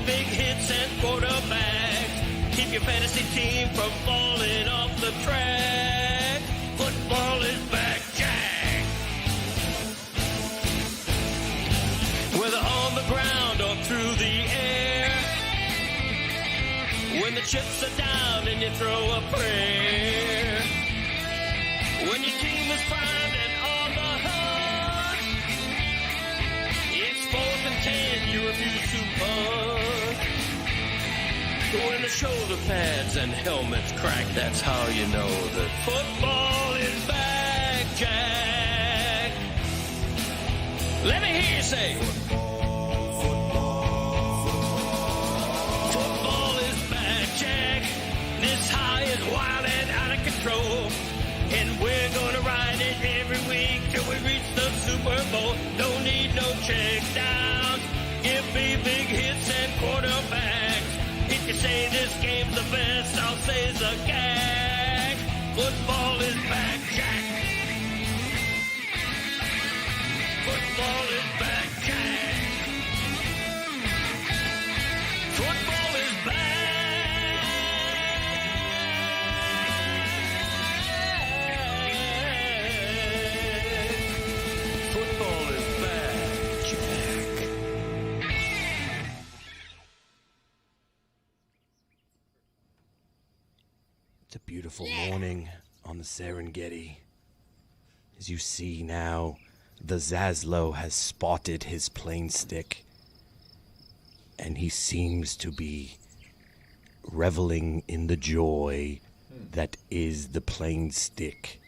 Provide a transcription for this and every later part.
big hits and quarterbacks. Keep your fantasy team from falling off the track. Football is back, Jack. Whether on the ground or through the air, when the chips are down and you throw a prayer, when your team is primed and on the hunt, it's 4th and 10, you refuse to punt. When the shoulder pads and helmets crack, that's how you know that football is back, Jack. Let me hear you say, football is back, Jack. This high is wild and out of control, and we're gonna ride it every week till we reach the Super Bowl. Don't need no check down. Give me big hits and quarterbacks. If you say this game's the best, I'll say it's a gag. Football is back, Jack. Football is back, Jack. Football is back. Football is back, Jack. It's a beautiful morning on the Serengeti. As you see now, the Zaslow has spotted his plain stick, and he seems to be reveling in the joy that is the plain stick.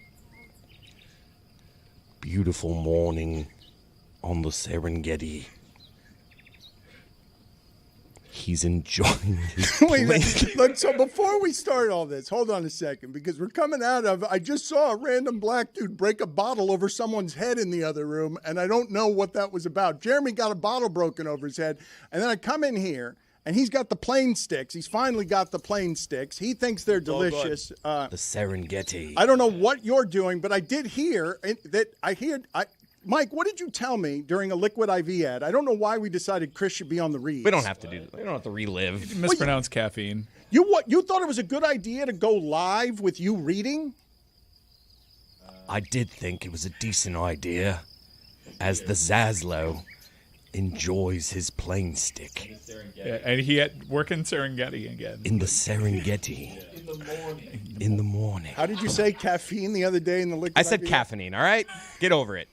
Beautiful morning on the Serengeti. He's enjoying his Wait a plain minute. Look, so before we start all this, hold on a second, because we're coming out of, I just saw a random black dude break a bottle over someone's head in the other room, and I don't know what that was about. Jeremy got a bottle broken over his head, and then I come in here, and he's got the plain sticks. He's finally got the plain sticks. He thinks they're delicious. the Serengeti. I don't know what you're doing, but I did hear Mike, what did you tell me during a Liquid IV ad? I don't know why we decided Chris should be on the reads. We don't have to do that. We don't have to relive. You mispronounced caffeine. You thought it was a good idea to go live with you reading? I did think it was a decent idea, as the Zaslow enjoys his plain stick Yeah, and he had work in Serengeti again. in the Serengeti in the morning. How did you say caffeine the other day in the Liquid I said IV? caffeine, all right? Get over it.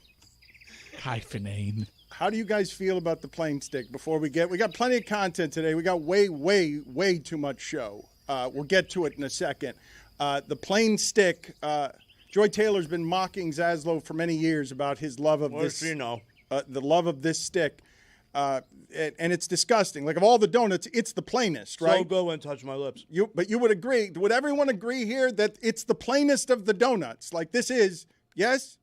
Hyphenane. How do you guys feel about the plain stick before we got plenty of content today. We got way too much show. We'll get to it in a second. The plain stick, Joy Taylor's been mocking Zaslow for many years about his love of this. The love of this stick. And it's disgusting. Like, of all the donuts, it's the plainest, right? So good when it touched my lips. But you would agree, would everyone agree here that it's the plainest of the donuts? Like, this is, yes?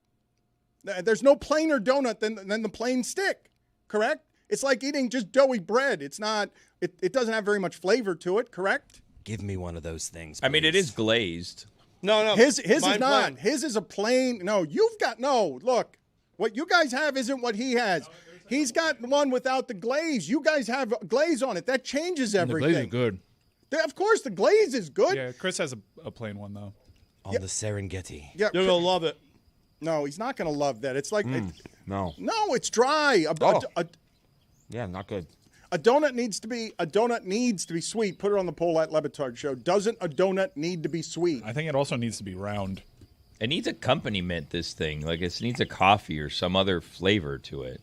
There's no plainer donut than the plain stick, correct? It's like eating just doughy bread. It's not, it doesn't have very much flavor to it, correct? Give me one of those things, I mean, it please. is glazed. No. His is Mine not. plain. His is a plain, look, what you guys have isn't what he has. He's got one without the glaze. You guys have glaze on it. That changes everything. The glaze is good. Of course, the glaze is good. Yeah, Chris has a plain one, though. On the Serengeti. Yeah. You're going to love it. No, he's not going to love that. It's like, No. no, it's dry. Yeah, not good. A donut needs to be sweet. Put it on the poll at Le Batard Show. Doesn't a donut need to be sweet? I think it also needs to be round. It needs accompaniment, this thing. Like, it needs a coffee or some other flavor to it.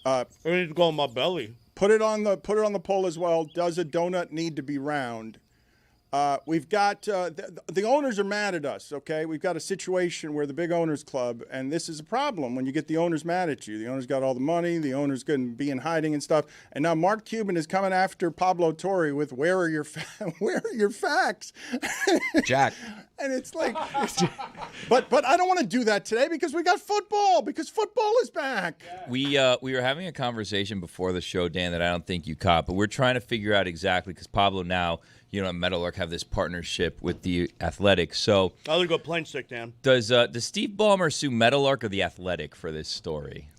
It needs to go in my belly. Put it on the poll as well. Does a donut need to be round? We've got the owners are mad at us. Okay, we've got a situation where the big owners club, and this is a problem when you get the owners mad at you. The owners got all the money. The owners couldn't be in hiding and stuff. And now Mark Cuban is coming after Pablo Torre with where are your facts, Jack. And it's like, but I don't want to do that today because we got football. Because football is back. We were having a conversation before the show, Dan, that I don't think you caught, but we're trying to figure out exactly because Pablo now, Meadowlark have this partnership with the Athletic. So I'll go plain stick, Dan. does Steve Ballmer sue Meadowlark or the Athletic for this story?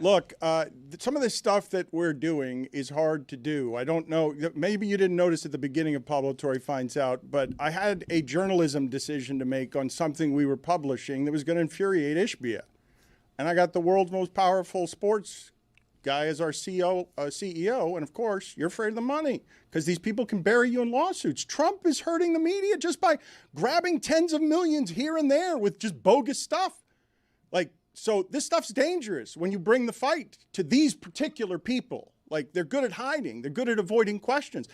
Look, some of the stuff that we're doing is hard to do. I don't know. Maybe you didn't notice at the beginning of Pablo Torre Finds Out, but I had a journalism decision to make on something we were publishing that was going to infuriate Ishbia. And I got the world's most powerful sports guy as our CEO. And, of course, you're afraid of the money because these people can bury you in lawsuits. Trump is hurting the media just by grabbing tens of millions here and there with just bogus stuff. So this stuff's dangerous when you bring the fight to these particular people. They're good at hiding. They're good at avoiding questions.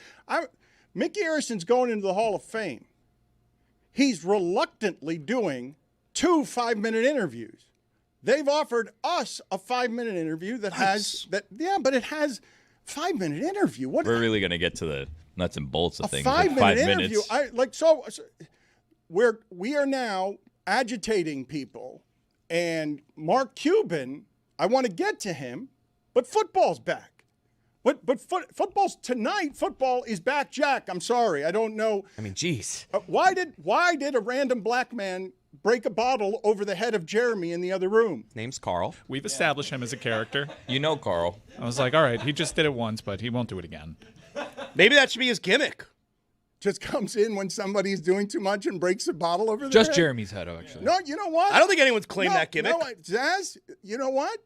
Mickey Harrison's going into the Hall of Fame. He's reluctantly doing 2 5-minute interviews. They've offered us a 5-minute interview that has that. Yeah, but it has 5-minute interview. What? We're really going to get to the nuts and bolts of a things. 5-minute 5 interview. minutes. We are now agitating people. And Mark Cuban, I want to get to him, but football's back. But football's tonight. Football is back, Jack. I'm sorry, I don't know. I mean, geez. Why did a random black man break a bottle over the head of Jeremy in the other room? Name's Carl. We've established him as a character. You know, Carl. I was like, all right, he just did it once, but he won't do it again. Maybe that should be his gimmick. Just comes in when somebody's doing too much and breaks a bottle over their Just head? Jeremy's head, actually. No, you know what? I don't think anyone's claimed that gimmick. No, Zaz, you know what?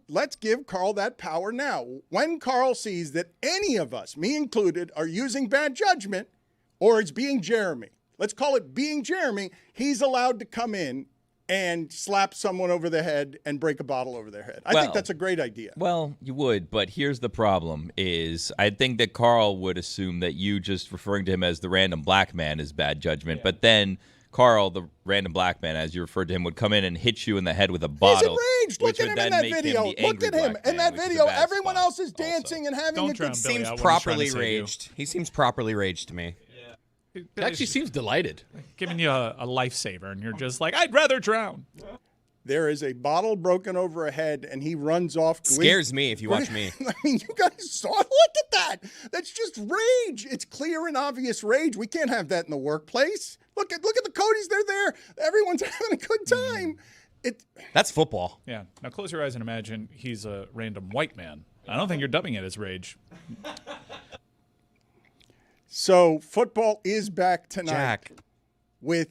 Let's give Carl that power now. When Carl sees that any of us, me included, are using bad judgment, or it's being Jeremy, let's call it being Jeremy, he's allowed to come in and slap someone over the head and break a bottle over their head. I think that's a great idea. Well, you would, but here's the problem is I think that Carl would assume that you just referring to him as the random black man is bad judgment, but then Carl, the random black man, as you referred to him, would come in and hit you in the head with a bottle. He's enraged. Look at him in that video. Look at him in that video. Everyone else is dancing and having a good Billy Seems out when he's trying to properly save you. raged. He seems properly raged to me. He actually seems delighted. Giving you a lifesaver, and you're just like, I'd rather drown. There is a bottle broken over a head, and he runs off. Scares me if you watch me. I mean, you guys saw. Look at that. That's just rage. It's clear and obvious rage. We can't have that in the workplace. Look at the Codys. They're there. Everyone's having a good time. That's football. Yeah. Now close your eyes and imagine he's a random white man. I don't think you're dubbing it as rage. So football is back tonight. Jack. With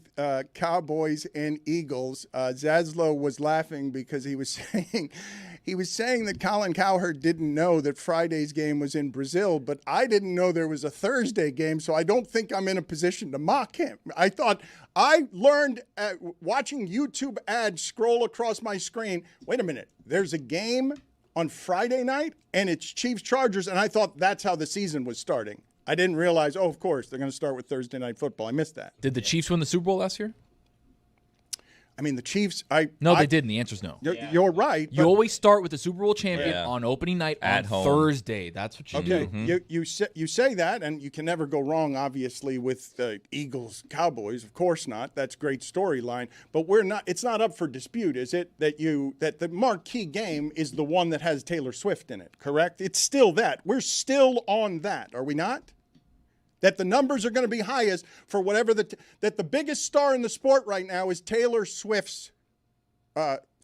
Cowboys and Eagles. Zaslow was laughing because he was saying that Colin Cowherd didn't know that Friday's game was in Brazil, but I didn't know there was a Thursday game, so I don't think I'm in a position to mock him. I learned watching YouTube ads scroll across my screen, wait a minute, there's a game on Friday night and it's Chiefs-Chargers, and I thought that's how the season was starting. I didn't realize, of course, they're going to start with Thursday Night Football. I missed that. Did the Chiefs win the Super Bowl last year? I mean, the Chiefs, No, they didn't. The answer's no. You're right. You always start with the Super Bowl champion on opening night At on home. Thursday. That's what you do. Okay, you say that, and you can never go wrong, obviously, with the Eagles Cowboys. Of course not. That's a great storyline. But we're not. It's not up for dispute, is it? That the marquee game is the one that has Taylor Swift in it. Correct? It's still that. We're still on that. Are we not? That the numbers are going to be highest for whatever that the biggest star in the sport right now is Taylor Swift's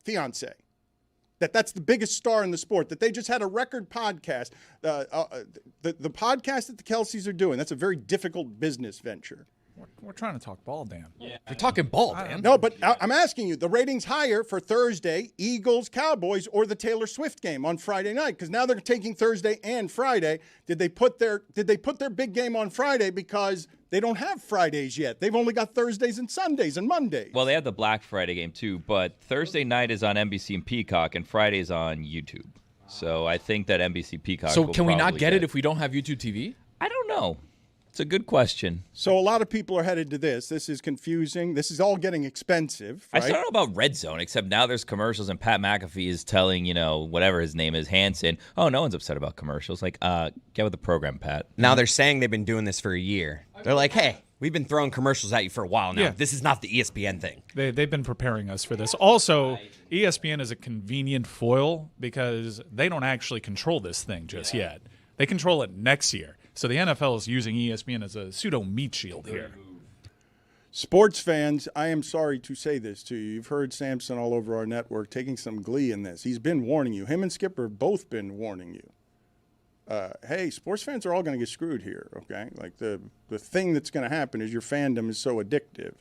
fiance. That's the biggest star in the sport. That they just had a record podcast. The podcast that the Kelseys are doing, that's a very difficult business venture. We're trying to talk ball, Dan. Yeah. We're talking ball, man. No, but I'm asking you, the ratings higher for Thursday, Eagles, Cowboys, or the Taylor Swift game on Friday night? Because now they're taking Thursday and Friday. Did they put their big game on Friday because they don't have Fridays yet? They've only got Thursdays and Sundays and Mondays. Well, they have the Black Friday game too, but Thursday night is on NBC and Peacock, and Friday's on YouTube. So I think that NBC Peacock. So will can we not probably get it if we don't have YouTube TV? I don't know. It's a good question. So a lot of people are headed to this. This is confusing. This is all getting expensive, right? I still don't know about Red Zone, except now there's commercials, and Pat McAfee is telling, whatever his name is, Hanson, oh, no one's upset about commercials. Like, get with the program, Pat. Now they're saying they've been doing this for a year. They're like, hey, we've been throwing commercials at you for a while now. Yeah. This is not the ESPN thing. They've been preparing us for this. Also, ESPN is a convenient foil because they don't actually control this thing just yet. They control it next year. So the NFL is using ESPN as a pseudo meat shield here. Sports fans, I am sorry to say this to you. You've heard Samson all over our network taking some glee in this. He's been warning you. Him and Skipper have both been warning you. Hey, sports fans are all going to get screwed here, okay? Like the thing that's going to happen is your fandom is so addictive.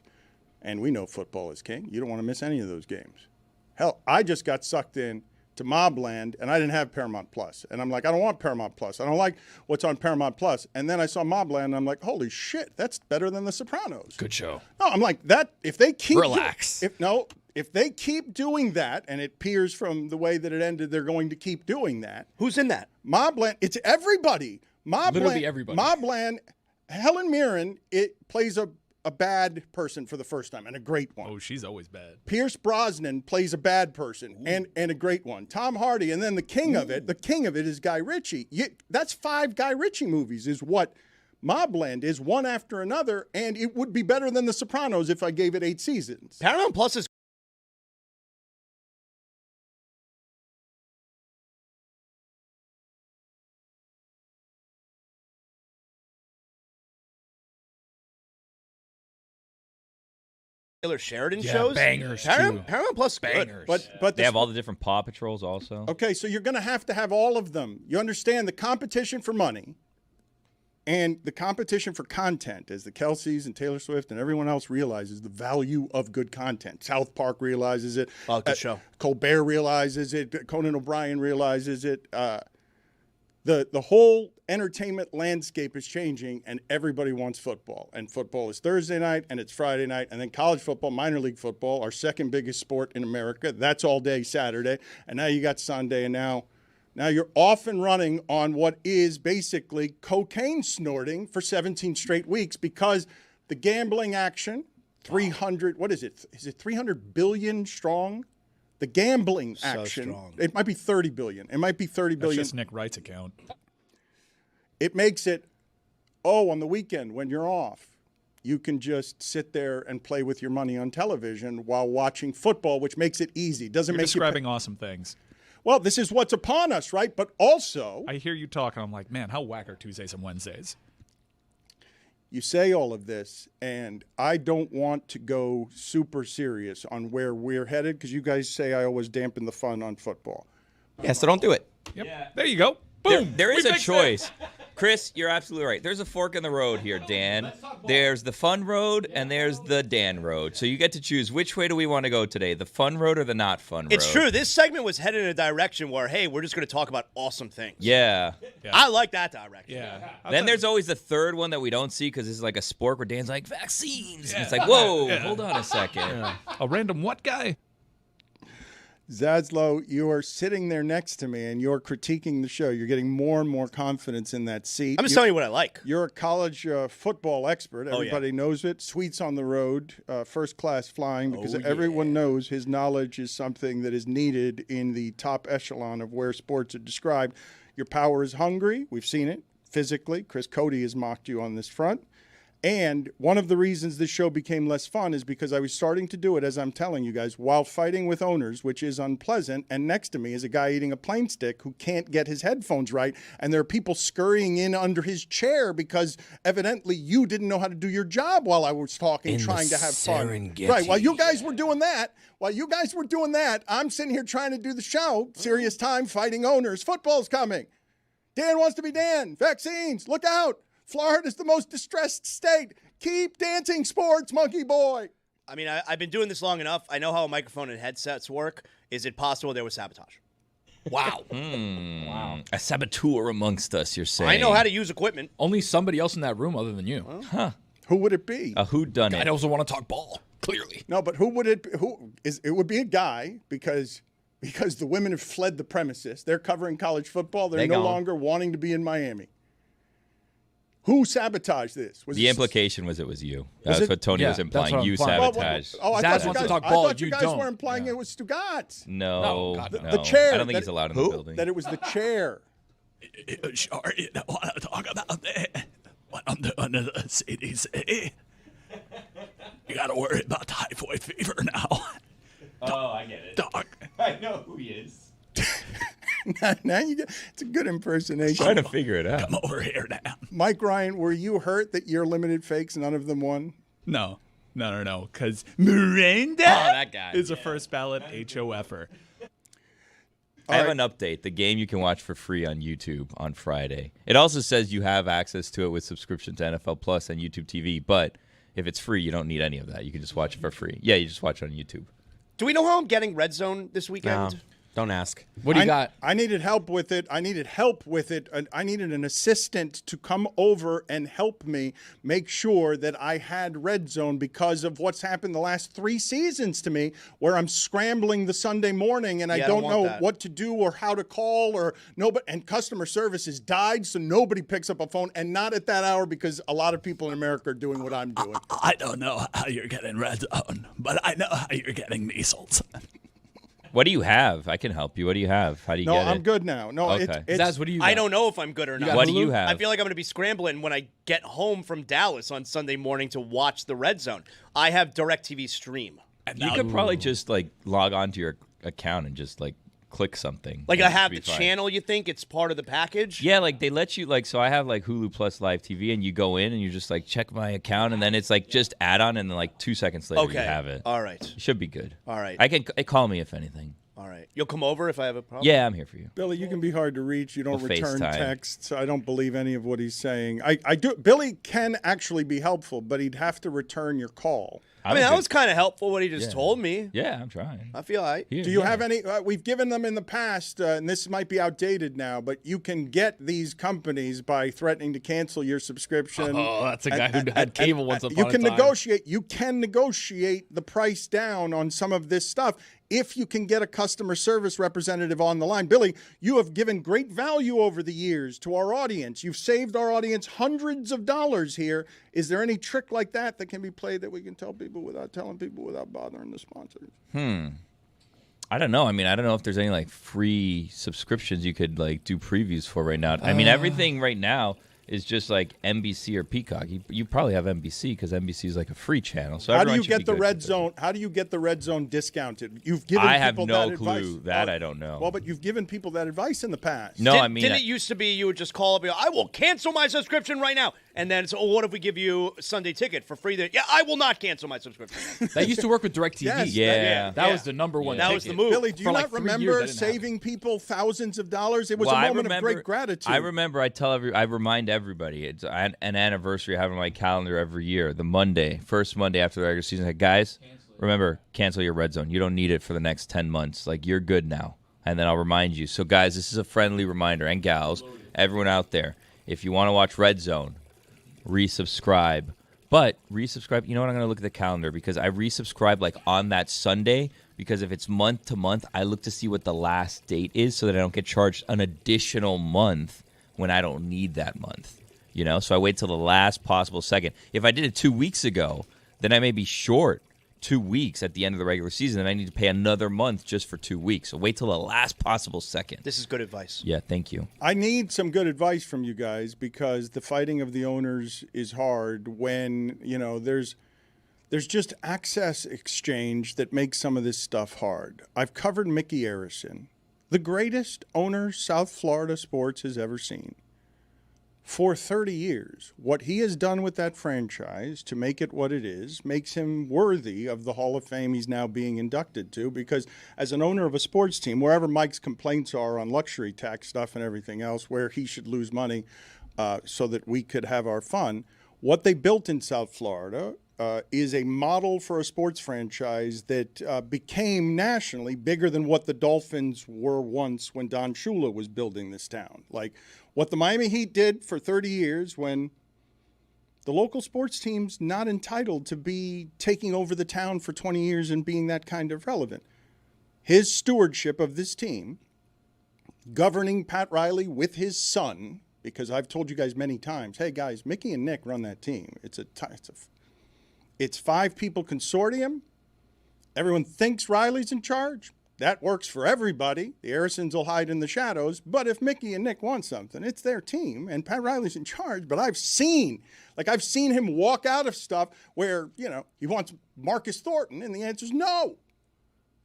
And we know football is king. You don't want to miss any of those games. Hell, I just got sucked in to Mobland, and I didn't have Paramount Plus. And I'm like, I don't want Paramount Plus. I don't like what's on Paramount Plus. And then I saw Mobland, and I'm like, holy shit, that's better than The Sopranos. Good show. No, I'm like, that, if they keep... Relax. If they keep doing that, and it appears from the way that it ended, they're going to keep doing that. Who's in that? Mobland, it's everybody. Literally everybody. Mobland, Helen Mirren, it plays a bad person for the first time, and a great one. Oh, she's always bad. Pierce Brosnan plays a bad person, and a great one. Tom Hardy, and then the king of it is Guy Ritchie. That's 5 Guy Ritchie movies is what Mobland is, one after another, and it would be better than The Sopranos if I gave it 8 seasons. Paramount Plus is Taylor Sheridan shows. Bangers, too. Paramount Plus is good. Bangers. But They have all the different Paw Patrols also. okay, so you're going to have all of them. You understand the competition for money and the competition for content, as the Kelseys and Taylor Swift and everyone else realizes the value of good content. South Park realizes it. Oh, good show. Colbert realizes it. Conan O'Brien realizes it. The whole entertainment landscape is changing, and everybody wants football. And football is Thursday night, and it's Friday night, and then college football, minor league football, our second biggest sport in America. That's all day Saturday, and now you got Sunday, and now you're off and running on what is basically cocaine snorting for 17 straight weeks because the gambling action, 300, what is it? Is it 300 billion strong? The gambling action, strong. it might be 30 billion. It might be 30 That's billion. just Nick Wright's account. It makes it, on the weekend when you're off, you can just sit there and play with your money on television while watching football, which makes it easy. Doesn't You're make describing awesome things. Well, this is what's upon us, right? But also, I hear you talk, and I'm like, man, how whack are Tuesdays and Wednesdays? you say all of this, and I don't want to go super serious on where we're headed because you guys say I always dampen the fun on football. Yeah, so don't do it. Yep. Yeah. There you go. Boom. There is We a fixed choice. Chris, you're absolutely right. There's a fork in the road here, Dan. There's the fun road and there's the Dan road. So you get to choose which way do we want to go today, the fun road or the not fun road. It's true. This segment was headed in a direction where, hey, we're just going to talk about awesome things. Yeah. I like that direction. Yeah. Then there's always the third one that we don't see because it's like a sport where Dan's like, vaccines. And it's like, whoa, hold on a second. A random what guy? Zaslow, you are sitting there next to me and you're critiquing the show. You're getting more and more confidence in that seat. I'm just telling you what I like. You're a college football expert. Oh, yeah. Everybody knows it. Sweets on the road, first class flying, because Oh, yeah. everyone knows his knowledge is something that is needed in the top echelon of where sports are described. Your power is hungry. We've seen it physically. Chris Cody has mocked you on this front. And one of the reasons this show became less fun is because I was starting to do it, as I'm telling you guys, while fighting with owners, which is unpleasant. And next to me is a guy eating a plain stick who can't get his headphones right. And there are people scurrying in under his chair because evidently you didn't know how to do your job while I was talking, trying to have fun. Serengeti. Right. While you guys were doing that, I'm sitting here trying to do the show. Serious time fighting owners. Football's coming. Dan wants to be Dan. Vaccines. Look out. Florida's the most distressed state. Keep dancing sports, monkey boy. I mean, I've been doing this long enough. I know how a microphone and headsets work. Is it possible there was sabotage? Wow. Wow. A saboteur amongst us, you're saying. I know how to use equipment. Only somebody else in that room other than you. Who would it be? A whodunit. I also want to talk ball, clearly. No, but who would it be? It would be a guy because the women have fled the premises. They're covering college football. They're They no gone. longer wanting to be in Miami. Who sabotaged this? Was The this- implication was it was you. Was That's it? what Tony Yeah, was that's implying. what I'm You implying. sabotaged. I Zaz thought wants you to guys, talk I ball, thought you you guys don't. were implying Yeah. it was Stugotz. No. No, God, no. The chair. I don't think that- he's allowed in the building. That it was the chair. Sure, you don't want to talk about that. What I'm doing under the CDC. You got to worry about typhoid fever now. Oh, I get it. Dog. I know who he is. Now you get, it's a good impersonation. Trying to figure it out. Come over here now. Mike Ryan, were you hurt that your limited fakes, none of them won? No. No. Because Miranda that guy. is a first ballot HOFer. I have an update. The game you can watch for free on YouTube on Friday. It also says you have access to it with subscription to NFL Plus and YouTube TV, but if it's free, you don't need any of that. You can just watch it for free. Yeah, you just watch it on YouTube. Do we know how I'm getting Red Zone this weekend? No, don't ask. What do you got? I needed help with it. I needed an assistant to come over and help me make sure that I had Red Zone because of what's happened the last 3 seasons to me, where I'm scrambling the Sunday morning and I don't know what to do or how to call and customer service has died, so nobody picks up a phone, and not at that hour because a lot of people in America are doing what I'm doing. I don't know how you're getting Red Zone, but I know how you're getting measles. What do you have? I can help you. What do you have? How do you get it? No, I'm good now. No, Okay. it's What do you got? I don't know if I'm good or not. What do you have? I feel like I'm going to be scrambling when I get home from Dallas on Sunday morning to watch the Red Zone. I have DirecTV Stream. You could probably just like log onto your account and just like click something. Like and I have it'd the be fine. channel, you think? It's part of the package? Yeah, like they let you so I have like Hulu Plus Live TV, and you go in and you just like check my account, and then it's like just add on, and then like 2 seconds later you have it. All right. You should be good. All right. Call me if anything. All right. You'll come over if I have a problem? Yeah, I'm here for you. Billy, you can be hard to reach. You don't We'll return FaceTime. texts. I don't believe any of what he's saying. I do. Billy can actually be helpful, but he'd have to return your call. I mean, that was kind of helpful what he just told me. Yeah, I'm trying. I feel all right. Do you have any? We've given them in the past, and this might be outdated now, but you can get these companies by threatening to cancel your subscription. Oh, that's a guy who had cable once upon You a can time. negotiate. You can negotiate the price down on some of this stuff if you can get a customer service representative on the line. Billy, you have given great value over the years to our audience. You've saved our audience hundreds of dollars here. Is there any trick like that can be played that we can tell people without telling people without bothering the sponsors? I don't know. I mean, I don't know if there's any like free subscriptions you could like do previews for right now. I mean, everything right now is just like NBC or Peacock. You probably have NBC because NBC is like a free channel. So How do everyone you should get be the good Red with it. Zone? How do you get the Red Zone discounted? You've given I have people no that clue. advice. That I don't know. Well, but you've given people that advice in the past. No, I mean, Didn't it used to be you would just call up and go, I will cancel my subscription right now. And then, so what if we give you a Sunday ticket for free? Yeah, I will not cancel my subscription. That used to work with DirecTV. Yes, Yeah. That was the number one. That was the ticket. move. Billy, do you For not like 3 years, remember that didn't happen. saving people thousands of dollars? It was Well, a I moment remember, of great gratitude. I remember I remind everybody. It's an anniversary I have on my calendar every year. The first Monday after the regular season. Like, guys, remember, cancel your Red Zone. You don't need it for the next 10 months. Like, you're good now. And then I'll remind you. So, guys, this is a friendly reminder. And gals, everyone out there, if you want to watch Red Zone, resubscribe. But resubscribe, you know what? I'm going to look at the calendar because I resubscribe like on that Sunday because if it's month to month, I look to see what the last date is so that I don't get charged an additional month when I don't need that month. You know, so I wait till the last possible second. If I did it 2 weeks ago, then I may be short 2 weeks at the end of the regular season, and I need to pay another month just for 2 weeks. So wait till the last possible second. This is good advice. Yeah, thank you. I need some good advice from you guys because the fighting of the owners is hard when, there's just access exchange that makes some of this stuff hard. I've covered Mickey Arison, the greatest owner South Florida sports has ever seen. For 30 years, what he has done with that franchise to make it what it is makes him worthy of the Hall of Fame he's now being inducted to because as an owner of a sports team, wherever Mike's complaints are on luxury tax stuff and everything else, where he should lose money so that we could have our fun, what they built in South Florida is a model for a sports franchise that became nationally bigger than what the Dolphins were once when Don Shula was building this town. Like what the Miami Heat did for 30 years when the local sports team's not entitled to be taking over the town for 20 years and being that kind of relevant. His stewardship of this team, governing Pat Riley with his son, because I've told you guys many times, hey guys, Mickey and Nick run that team. It's 5-people consortium. Everyone thinks Riley's in charge. That works for everybody. The Arisons will hide in the shadows. But if Mickey and Nick want something, it's their team. And Pat Riley's in charge. But I've seen him walk out of stuff where, he wants Marcus Thornton. And the answer's no.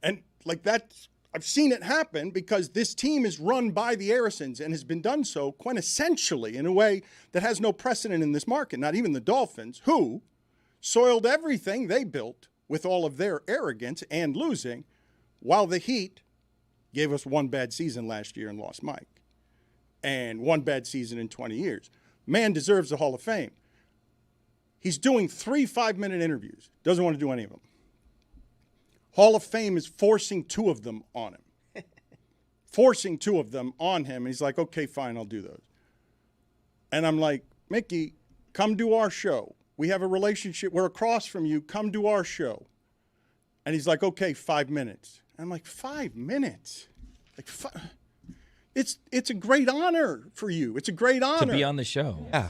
And I've seen it happen because this team is run by the Arisons and has been done so quintessentially in a way that has no precedent in this market. Not even the Dolphins, who soiled everything they built with all of their arrogance and losing, while the Heat gave us one bad season last year and lost Mike, and one bad season in 20 years. Man deserves the Hall of Fame. He's doing 3 5-minute interviews. Doesn't want to do any of them. Hall of Fame is forcing 2 of them on him. Forcing 2 of them on him. And he's like, okay, fine, I'll do those. And I'm like, Mickey, come do our show. We have a relationship. We're across from you. Come do our show. And he's like, okay, 5 minutes. And I'm like, 5 minutes? Like, it's a great honor for you. It's a great honor. To be on the show. Yeah.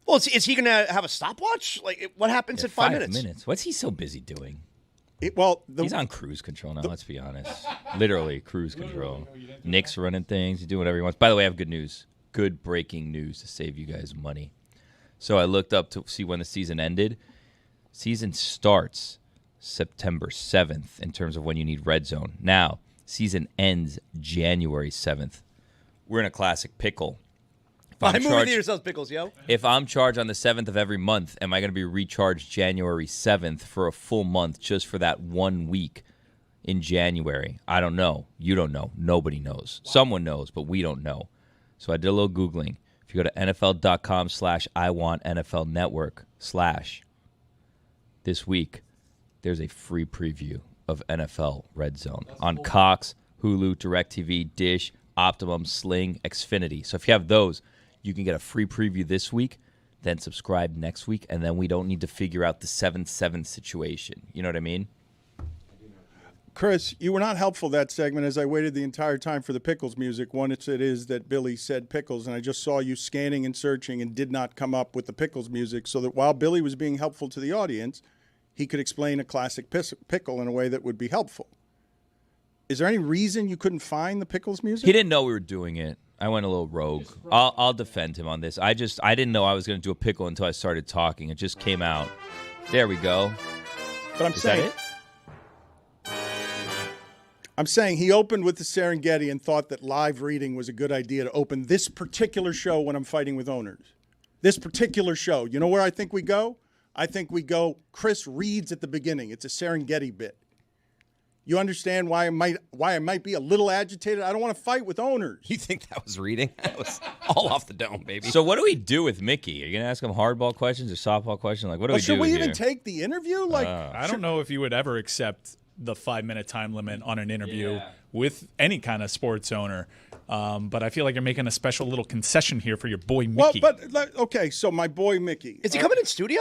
Well, is he going to have a stopwatch? Like, what happens at 5 minutes? 5 minutes. What's he so busy doing? He's on cruise control now, let's be honest. Literally, cruise control. Nick's running things. He's doing whatever he wants. By the way, I have good news. Good breaking news to save you guys money. So I looked up to see when the season ended. Season starts September 7th in terms of when you need Red Zone. Now, season ends January 7th. We're in a classic pickle. My movie theater sells pickles, yo. If I'm charged on the 7th of every month, am I going to be recharged January 7th for a full month just for that 1 week in January? I don't know. You don't know. Nobody knows. Someone knows, but we don't know. So I did a little Googling. If you go to NFL.com/IWantNFLNetwork/ this week, there's a free preview of NFL Red Zone on Cox, Hulu, DirecTV, Dish, Optimum, Sling, Xfinity. So if you have those, you can get a free preview this week, then subscribe next week, and then we don't need to figure out the 7-7 situation. You know what I mean? Chris, you were not helpful that segment as I waited the entire time for the pickles music. Once it is that Billy said pickles, and I just saw you scanning and searching and did not come up with the pickles music, so that while Billy was being helpful to the audience, he could explain a classic pickle in a way that would be helpful. Is there any reason you couldn't find the pickles music? He didn't know we were doing it. I went a little rogue. I'll defend him on this. I didn't know I was going to do a pickle until I started talking. It just came out. There we go. But I'm saying he opened with the Serengeti and thought that live reading was a good idea to open this particular show when I'm fighting with owners. This particular show. You know where I think we go? I think we go, Chris reads at the beginning. It's a Serengeti bit. You understand why I might be a little agitated? I don't want to fight with owners. You think that was reading? That was all off the dome, baby. So what do we do with Mickey? Are you going to ask him hardball questions or softball questions? Like, what do we do Should we here? even take the interview? I don't know if you would ever accept the 5-minute time limit on an interview with any kind of sports owner. But I feel like you're making a special little concession here for your boy Mickey. Well, but okay, so my boy Mickey. Is he coming in studio?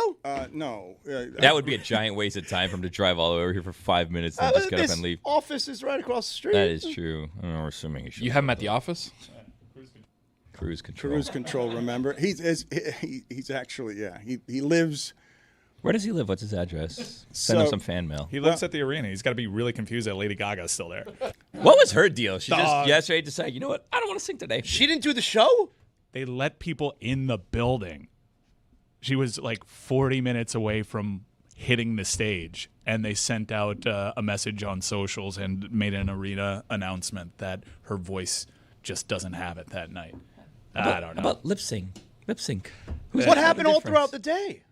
No. That would be a giant waste of time for him to drive all the way over here for 5 minutes and just get up and leave. Office is right across the street. That is true. We're assuming you have him at the office? Cruise control. Cruise control, remember? He's actually, he lives... Where does he live? What's his address? Send him some fan mail. He lives at the arena. He's got to be really confused that Lady Gaga's still there. What was her deal? She just yesterday decided, you know what? I don't want to sing today. She didn't do the show? They let people in the building. She was like 40 minutes away from hitting the stage, and they sent out a message on socials and made an arena announcement that her voice just doesn't have it that night. I don't know. How about lip sync? Lip sync. What happened all throughout the day?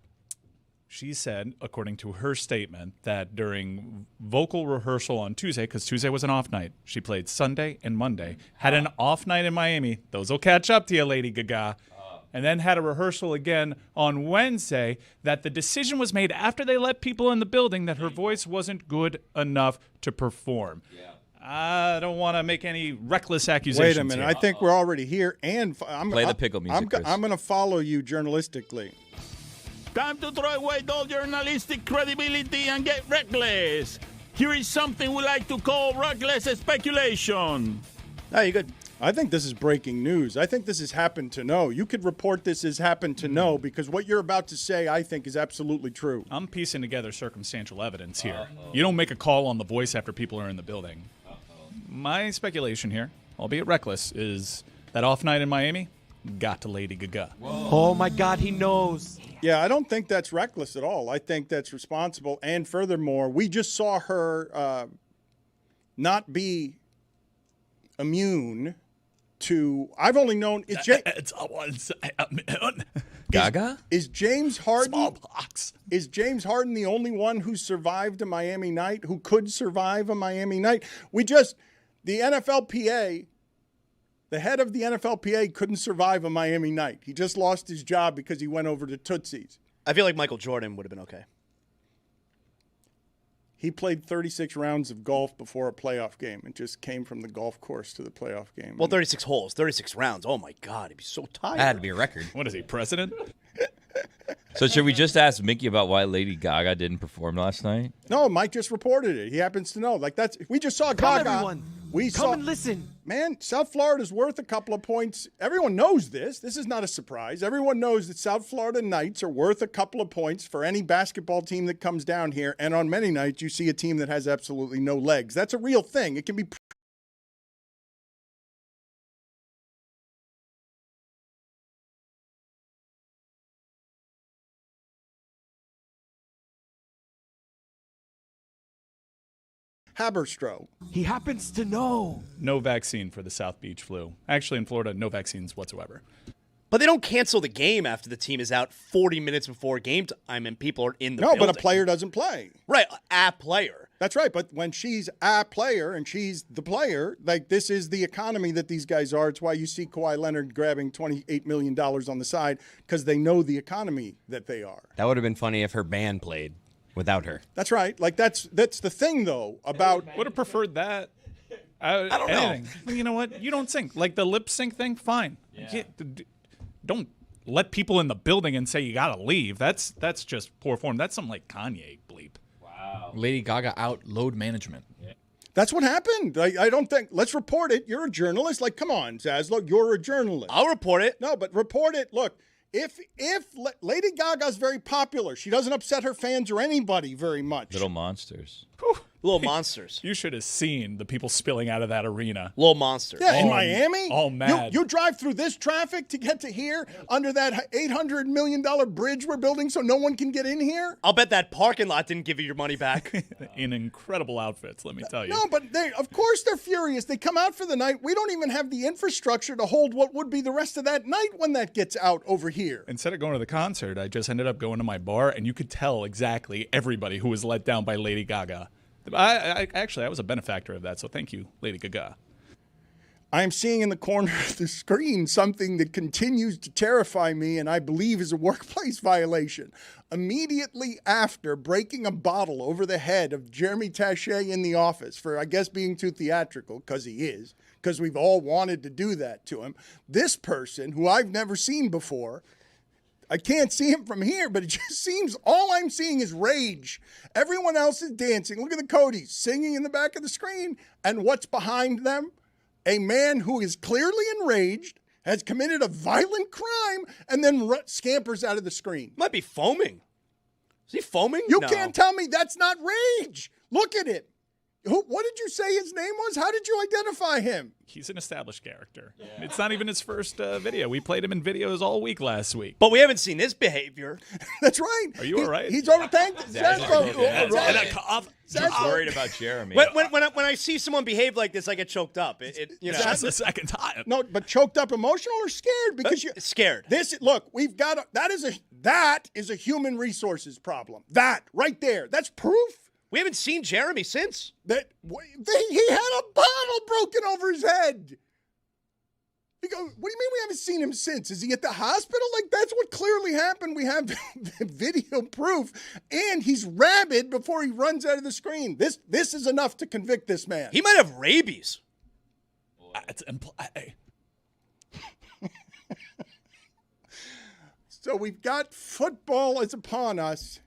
She said, according to her statement, that during vocal rehearsal on Tuesday, because Tuesday was an off night, she played Sunday and Monday, had an off night in Miami. Those will catch up to you, Lady Gaga. And then had a rehearsal again on Wednesday, that the decision was made after they let people in the building that her voice wasn't good enough to perform. Yeah. I don't want to make any reckless accusations. Wait a minute. Here. I think we're already here. And Play the pickle music, Chris. I'm going to follow you journalistically. Time to throw away all journalistic credibility and get reckless. Here is something we like to call reckless speculation. No, you're good. I think this is breaking news. I think this is happen to know. You could report this as happen to know because what you're about to say, I think, is absolutely true. I'm piecing together circumstantial evidence here. You don't make a call on the voice after people are in the building. My speculation here, albeit reckless, is that off night in Miami got to Lady Gaga. Whoa. Oh, my God, he knows. Yeah, I don't think that's reckless at all. I think that's responsible. And furthermore, we just saw her not be immune to. I've only known it's Gaga. Is James Harden? Smallpox. Is James Harden the only one who survived a Miami night, who could survive a Miami night? The NFLPA, the head of the NFLPA couldn't survive a Miami night. He just lost his job because he went over to Tootsie's. I feel like Michael Jordan would have been okay. He played 36 rounds of golf before a playoff game and just came from the golf course to the playoff game. Well, 36 holes, 36 rounds. Oh, my God. He'd be so tired. That had to be a record. What is he, president? So should we just ask Mickey about why Lady Gaga didn't perform last night? No, Mike just reported it. He happens to know. We just saw Gaga. Everyone. Come and listen. Man, South Florida's worth a couple of points. Everyone knows this. This is not a surprise. Everyone knows that South Florida Knights are worth a couple of points for any basketball team that comes down here. And on many nights, you see a team that has absolutely no legs. That's a real thing. It can be. Haberstroh. He happens to know. No vaccine for the South Beach flu. Actually, in Florida, no vaccines whatsoever. But they don't cancel the game after the team is out 40 minutes before game time and people are in the building. No, but a player doesn't play. Right, a player. That's right, but when she's a player and she's the player, like this is the economy that these guys are. It's why you see Kawhi Leonard grabbing $28 million on the side because they know the economy that they are. That would have been funny if her band played without her. That's right. Like that's the thing though about. Would have preferred that. I don't know. You know what? You don't sync. Like the lip sync thing, fine. Yeah. Don't let people in the building and say you gotta leave. That's just poor form. That's something like Kanye bleep. Wow. Lady Gaga out load management. Yeah. That's what happened. I don't think. Let's report it. You're a journalist. Like, come on, Zaslow. You're a journalist. I'll report it. No, but report it. Look, if Lady Gaga's very popular, she doesn't upset her fans or anybody very much. Little monsters. Little monsters. You should have seen the people spilling out of that arena. Little monsters. Yeah, in Miami. All mad. You drive through this traffic to get to here under that $800 million bridge we're building so no one can get in here? I'll bet that parking lot didn't give you your money back. In incredible outfits, let me tell you. No, but of course they're furious. They come out for the night. We don't even have the infrastructure to hold what would be the rest of that night when that gets out over here. Instead of going to the concert, I just ended up going to my bar, and you could tell exactly everybody who was let down by Lady Gaga. I was a benefactor of that, so thank you, Lady Gaga. I am seeing in the corner of the screen something that continues to terrify me and I believe is a workplace violation. Immediately after breaking a bottle over the head of Jeremy Taché in the office for, I guess, being too theatrical, because he is, because we've all wanted to do that to him, this person, who I've never seen before, I can't see him from here, but it just seems all I'm seeing is rage. Everyone else is dancing. Look at the Codys singing in the back of the screen. And what's behind them? A man who is clearly enraged, has committed a violent crime, and then scampers out of the screen. Might be foaming. Is he foaming? You can't tell me that's not rage. Look at it. What did you say his name was? How did you identify him? He's an established character. Yeah. It's not even his first video. We played him in videos all week last week. But we haven't seen his behavior. That's right. Are you all right? He's over. Thank I'm worried about Jeremy. When I see someone behave like this, I get choked up. That's the second time. No, but choked up, emotional, or scared? Because you're scared. That is a human resources problem. That right there. That's proof. We haven't seen Jeremy since. He had a bottle broken over his head. You go, what do you mean we haven't seen him since? Is he at the hospital? Like, that's what clearly happened. We have video proof. And he's rabid before he runs out of the screen. This is enough to convict this man. He might have rabies. It's implied. So we've got football is upon us.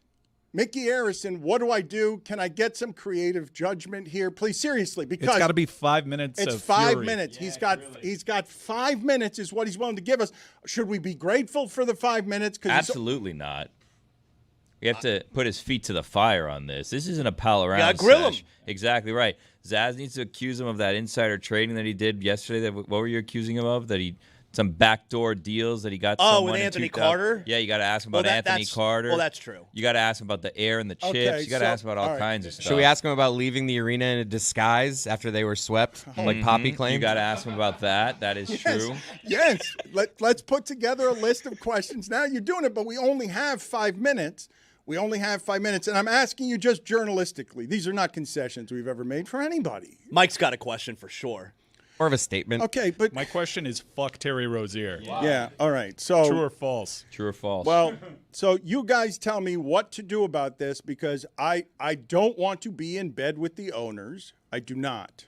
Mickey Arison, what do I do? Can I get some creative judgment here? Please, seriously, because it's got to be 5 minutes. It's 5 minutes. Yeah, he's got 5 minutes is what he's willing to give us. Should we be grateful for the 5 minutes? Absolutely not. We have to put his feet to the fire on this. This isn't a pal around. Yeah, grill him. Exactly right. Zaz needs to accuse him of that insider trading that he did yesterday. What were you accusing him of? That he some backdoor deals that he got. With Anthony Carter? Yeah, you got to ask him about Anthony Carter. Well, that's true. You got to ask him about the air and the chips. You got to ask him about all kinds of stuff. Should we ask him about leaving the arena in a disguise after they were swept, like Poppy claimed? You got to ask him about that. That is true. Yes. Let's put together a list of questions. Now you're doing it, but we only have 5 minutes. We only have 5 minutes, and I'm asking you just journalistically. These are not concessions we've ever made for anybody. Mike's got a question for sure. More of a statement. Okay, but My question is, fuck Terry Rozier. yeah, all right. So True or false? True or false? well, so you guys tell me what to do about this because I don't want to be in bed with the owners. I do not.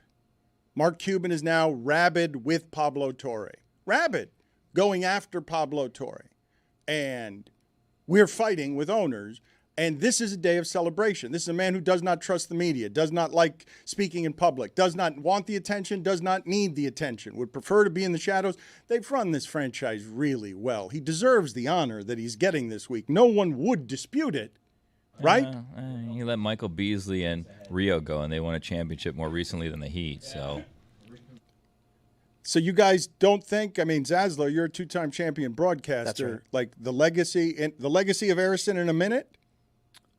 Mark Cuban is now rabid with Pablo Torre. Rabid, going after Pablo Torre. And we're fighting with owners. And this is a day of celebration. This is a man who does not trust the media, does not like speaking in public, does not want the attention, does not need the attention, would prefer to be in the shadows. They've run this franchise really well. He deserves the honor that he's getting this week. No one would dispute it, right? He let Michael Beasley and Rio go, and they won a championship more recently than the Heat. So you guys don't think? I mean, Zaslow, you're a two-time champion broadcaster. That's right. Like the legacy of Harrison in a minute.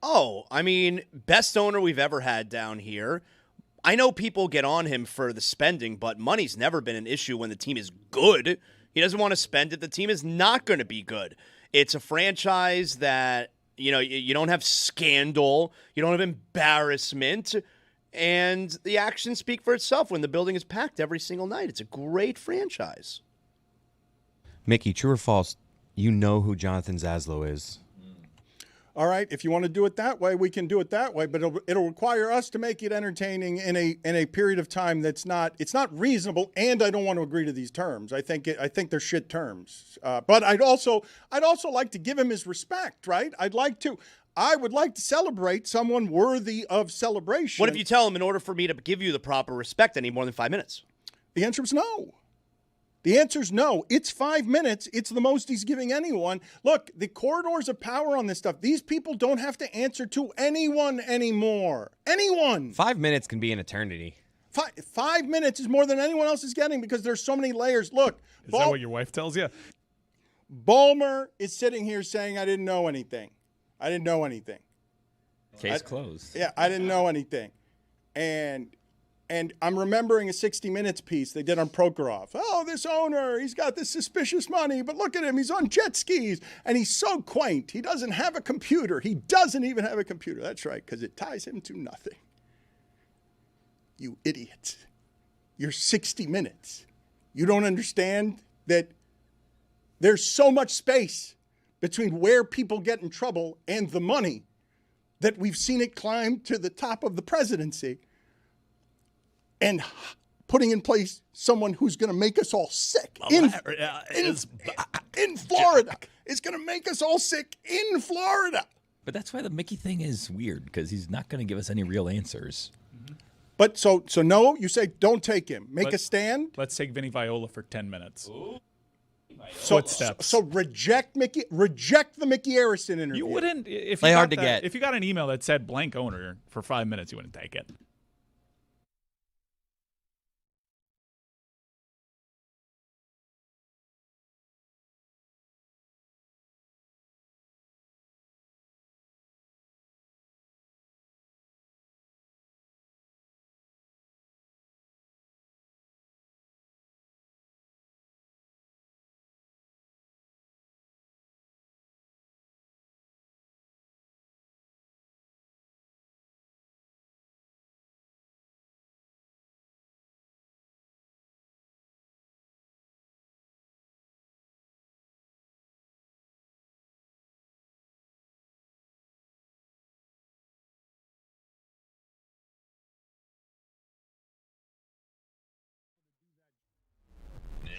Oh, I mean, best owner we've ever had down here. I know people get on him for the spending, but money's never been an issue when the team is good. He doesn't want to spend it. The team is not going to be good. It's a franchise that, you don't have scandal. You don't have embarrassment. And the actions speak for itself when the building is packed every single night. It's a great franchise. Mickey, true or false? You know who Jonathan Zaslow is. All right, if you want to do it that way, we can do it that way, but it'll require us to make it entertaining in a period of time it's not reasonable, and I don't want to agree to these terms. I think they're shit terms. But I'd also like to give him his respect, right? I would like to celebrate someone worthy of celebration. What if you tell him in order for me to give you the proper respect, I need more than 5 minutes? The answer is no. The answer is no. It's 5 minutes. It's the most he's giving anyone. Look, the corridors of power on this stuff, these people don't have to answer to anyone anymore. Anyone. 5 minutes can be an eternity. 5 minutes is more than anyone else is getting because there's so many layers. Look. Is that what your wife tells you? Ballmer is sitting here saying, I didn't know anything. I didn't know anything. Case closed. Yeah, I didn't know anything. And I'm remembering a 60 Minutes piece they did on Prokhorov. Oh, this owner, he's got this suspicious money, but look at him. He's on jet skis, and he's so quaint. He doesn't have a computer. He doesn't even have a computer. That's right, because it ties him to nothing. You idiots. You're 60 Minutes. You don't understand that there's so much space between where people get in trouble and the money that we've seen it climb to the top of the presidency. And putting in place someone who's going to make us all sick in Florida. It's going to make us all sick in Florida. But that's why the Mickey thing is weird, because he's not going to give us any real answers. But so no, you say don't take him. Make a stand. Let's take Vinny Viola for 10 minutes. Footsteps. So reject the Mickey Harrison interview. You wouldn't if Play you hard got to get. If you got an email that said blank owner for 5 minutes, you wouldn't take it.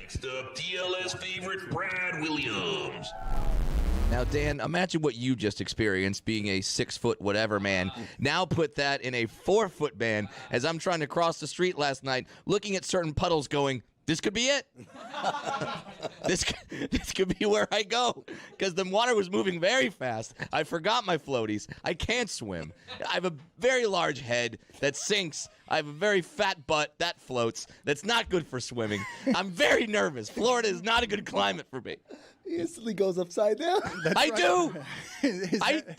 Next up, DLS favorite Brad Williams. Now, Dan, imagine what you just experienced being a 6-foot whatever man. Now put that in a 4-foot man as I'm trying to cross the street last night, looking at certain puddles going, this could be it. This could be where I go, because the water was moving very fast. I forgot my floaties. I can't swim. I have a very large head that sinks. I have a very fat butt that floats. That's not good for swimming. I'm very nervous. Florida is not a good climate for me. He instantly goes upside down. I do.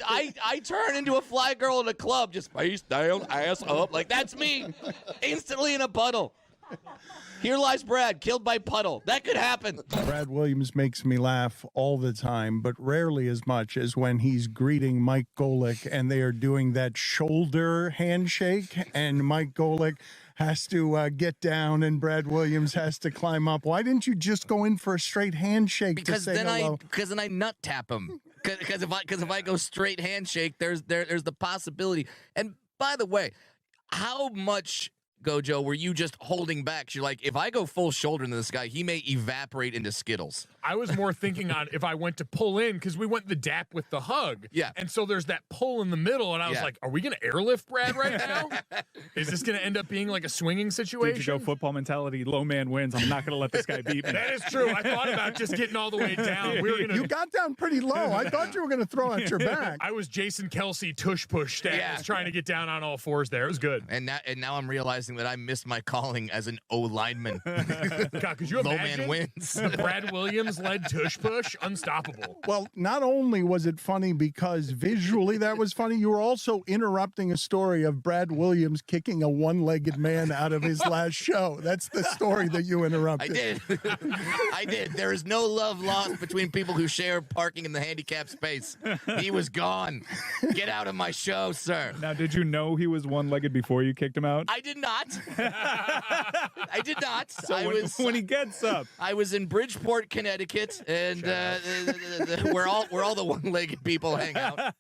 I turn into a fly girl in a club, just face down, ass up. Like, that's me. Instantly in a puddle. Here lies Brad, killed by puddle. That could happen. Brad Williams makes me laugh all the time, but rarely as much as when he's greeting Mike Golick and they are doing that shoulder handshake, and Mike Golick has to get down and Brad Williams has to climb up. Why didn't you just go in for a straight handshake Because to say hello? Because then I nut tap him. Because if I go straight handshake, there's the possibility. And by the way, how much, Gojo, were you just holding back? You're like, if I go full shoulder into this guy, he may evaporate into Skittles. I was more thinking on if I went to pull in, because we went the dap with the hug. Yeah. And so there's that pull in the middle, and I was like, are we going to airlift Brad right now? Is this going to end up being like a swinging situation? Did you go football mentality, low man wins, I'm not going to let this guy beat me. That is true. I thought about just getting all the way down. We were gonna... You got down pretty low. I thought you were going to throw out your back. I was Jason Kelsey tush push status, trying to get down on all fours there. It was good. And now I'm realizing that I missed my calling as an O lineman. God, could you Low imagine man wins. the Brad Williams led tush push? Unstoppable. Well, not only was it funny because visually that was funny, you were also interrupting a story of Brad Williams kicking a one-legged man out of his last show. That's the story that you interrupted. I did. I did. There is no love lost between people who share parking in the handicapped space. He was gone. Get out of my show, sir. Now, did you know he was one-legged before you kicked him out? I did not. I did not. So when he gets up. I was in Bridgeport, Connecticut, and where all the one-legged people hang out.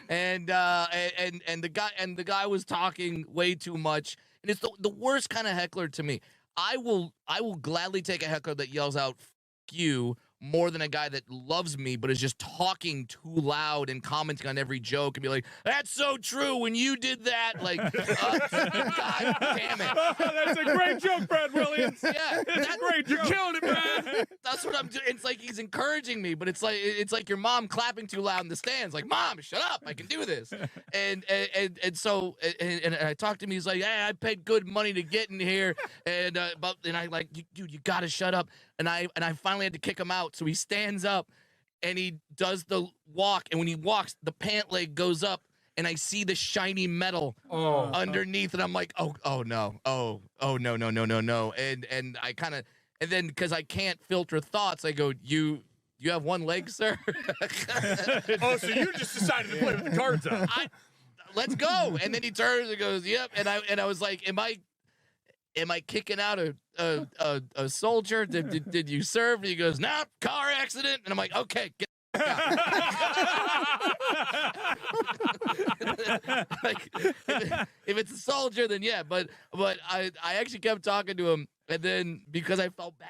And the guy was talking way too much. And it's the worst kind of heckler to me. I will gladly take a heckler that yells out "F you" more than a guy that loves me but is just talking too loud and commenting on every joke and be like, "That's so true when you did that." Like, God damn it. That's a great joke, Brad Williams. Yeah, that's great. You're killing it, Brad. That's what I'm doing. It's like he's encouraging me, but it's like your mom clapping too loud in the stands. Like, "Mom, shut up! I can do this." And so I talked to him. He's like, "Hey, I paid good money to get in here," and I like, "Dude, you gotta shut up." And I finally had to kick him out. So he stands up and he does the walk, and when he walks, the pant leg goes up, and I see the shiny metal underneath, and I'm like, oh no, no. And I kind of, and then because I can't filter thoughts, I go, you have one leg, sir? Oh, so you just decided to play with the cards out. Let's go. And then he turns and goes, yep. And I was like, am I kicking out a soldier? Did you serve? And he goes, "Nah, car accident." And I'm like, okay, get like, if it's a soldier, then yeah. But I actually kept talking to him, and then because I felt bad.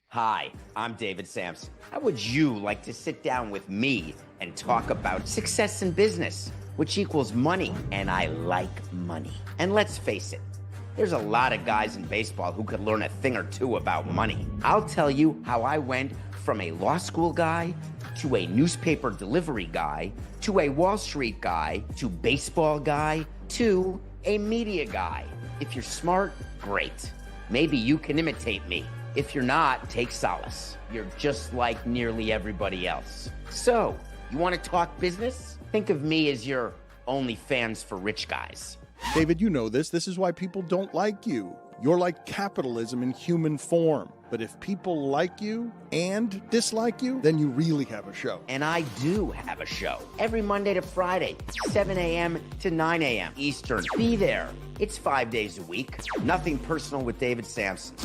Hi, I'm David Sampson. How would you like to sit down with me and talk about success in business, which equals money? And I like money. And let's face it, there's a lot of guys in baseball who could learn a thing or two about money. I'll tell you how I went from a law school guy to a newspaper delivery guy to a Wall Street guy to baseball guy to a media guy. If you're smart, great. Maybe you can imitate me. If you're not, take solace. You're just like nearly everybody else. So, you want to talk business? Think of me as your OnlyFans for rich guys. David, you know this. This is why people don't like you. You're like capitalism in human form. But if people like you and dislike you, then you really have a show. And I do have a show. Every Monday to Friday, 7 a.m. to 9 a.m. Eastern. Be there. It's 5 days a week. Nothing personal with David Sampson.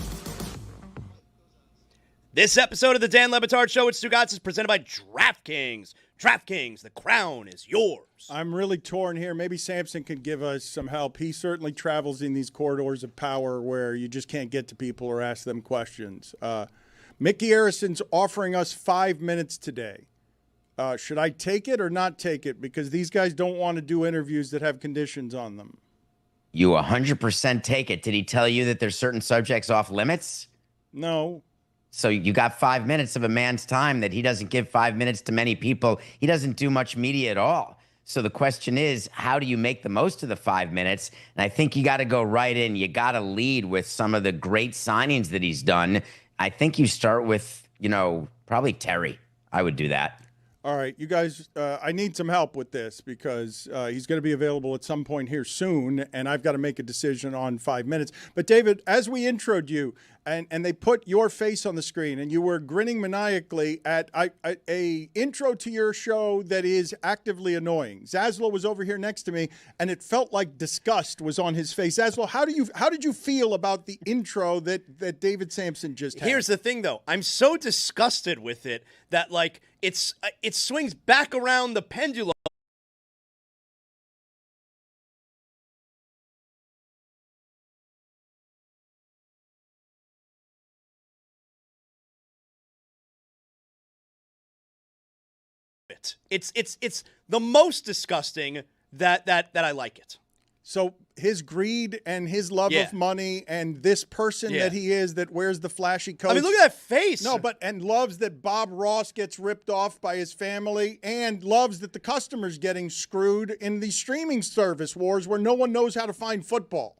This episode of the Dan Le Batard Show with Stugotz is presented by DraftKings. DraftKings, the crown is yours. I'm really torn here. Maybe Sampson can give us some help. He certainly travels in these corridors of power where you just can't get to people or ask them questions. Mickey Harrison's offering us 5 minutes today. Should I take it or not take it? Because these guys don't want to do interviews that have conditions on them. You 100% take it. Did he tell you that there's certain subjects off limits? No. So you got 5 minutes of a man's time that he doesn't give 5 minutes to many people. He doesn't do much media at all. So the question is, how do you make the most of the 5 minutes? And I think you got to go right in. You got to lead with some of the great signings that he's done. I think you start with, probably Terry. I would do that. All right, you guys, I need some help with this because he's going to be available at some point here soon, and I've got to make a decision on 5 minutes. But, David, as we introed you, and they put your face on the screen, and you were grinning maniacally at a intro to your show that is actively annoying. Zaslow was over here next to me, and it felt like disgust was on his face. Zaslow, how did you feel about the intro that David Sampson just had? Here's the thing, though. I'm so disgusted with it that, it swings back around the pendulum. It's the most disgusting that I like it. So his greed and his love of money and this person that he is that wears the flashy coat. I mean, look at that face. No, and loves that Bob Ross gets ripped off by his family and loves that the customer's getting screwed in the streaming service wars where no one knows how to find football.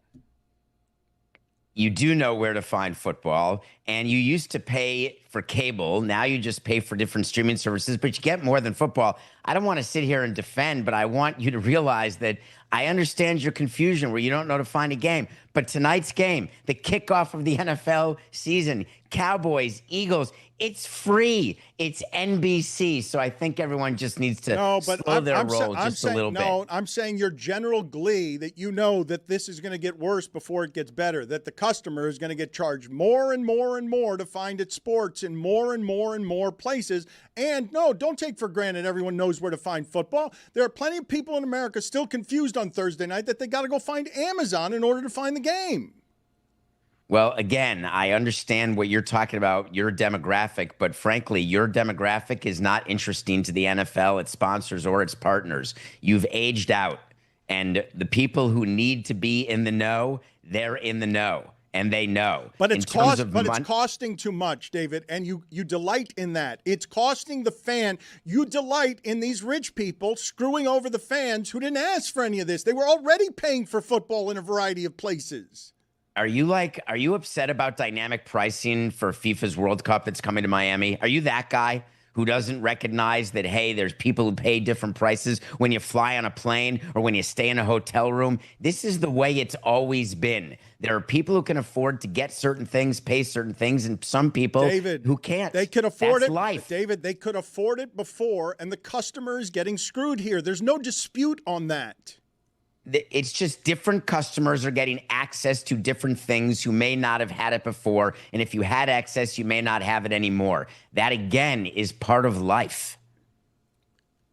You do know where to find football, and you used to pay for cable. Now you just pay for different streaming services, but you get more than football. I don't want to sit here and defend, but I want you to realize that I understand your confusion where you don't know how to find a game. But tonight's game, the kickoff of the NFL season, Cowboys, Eagles, it's free. It's NBC. So I think everyone just needs to slow their roll just a little bit. No, I'm saying your general glee that you know that this is going to get worse before it gets better, that the customer is going to get charged more and more and more to find its sports in more and more and more places. And no, don't take for granted everyone knows where to find football. There are plenty of people in America still confused on Thursday night that they got to go find Amazon in order to find the game. Well, again, I understand what you're talking about, your demographic, but frankly, your demographic is not interesting to the NFL, its sponsors, or its partners. You've aged out, and the people who need to be in the know, they're in the know, and they know. But it's costing too much, David, and you delight in that. It's costing the fan. You delight in these rich people screwing over the fans who didn't ask for any of this. They were already paying for football in a variety of places. Are you upset about dynamic pricing for FIFA's World Cup that's coming to Miami? Are you that guy who doesn't recognize that, hey, there's people who pay different prices when you fly on a plane or when you stay in a hotel room? This is the way it's always been. There are people who can afford to get certain things, pay certain things, and some people who can't. They can afford That's it. life. David, they could afford it before, and the customer is getting screwed here. There's no dispute on that. It's just different customers are getting access to different things who may not have had it before. And if you had access, you may not have it anymore. That, again, is part of life.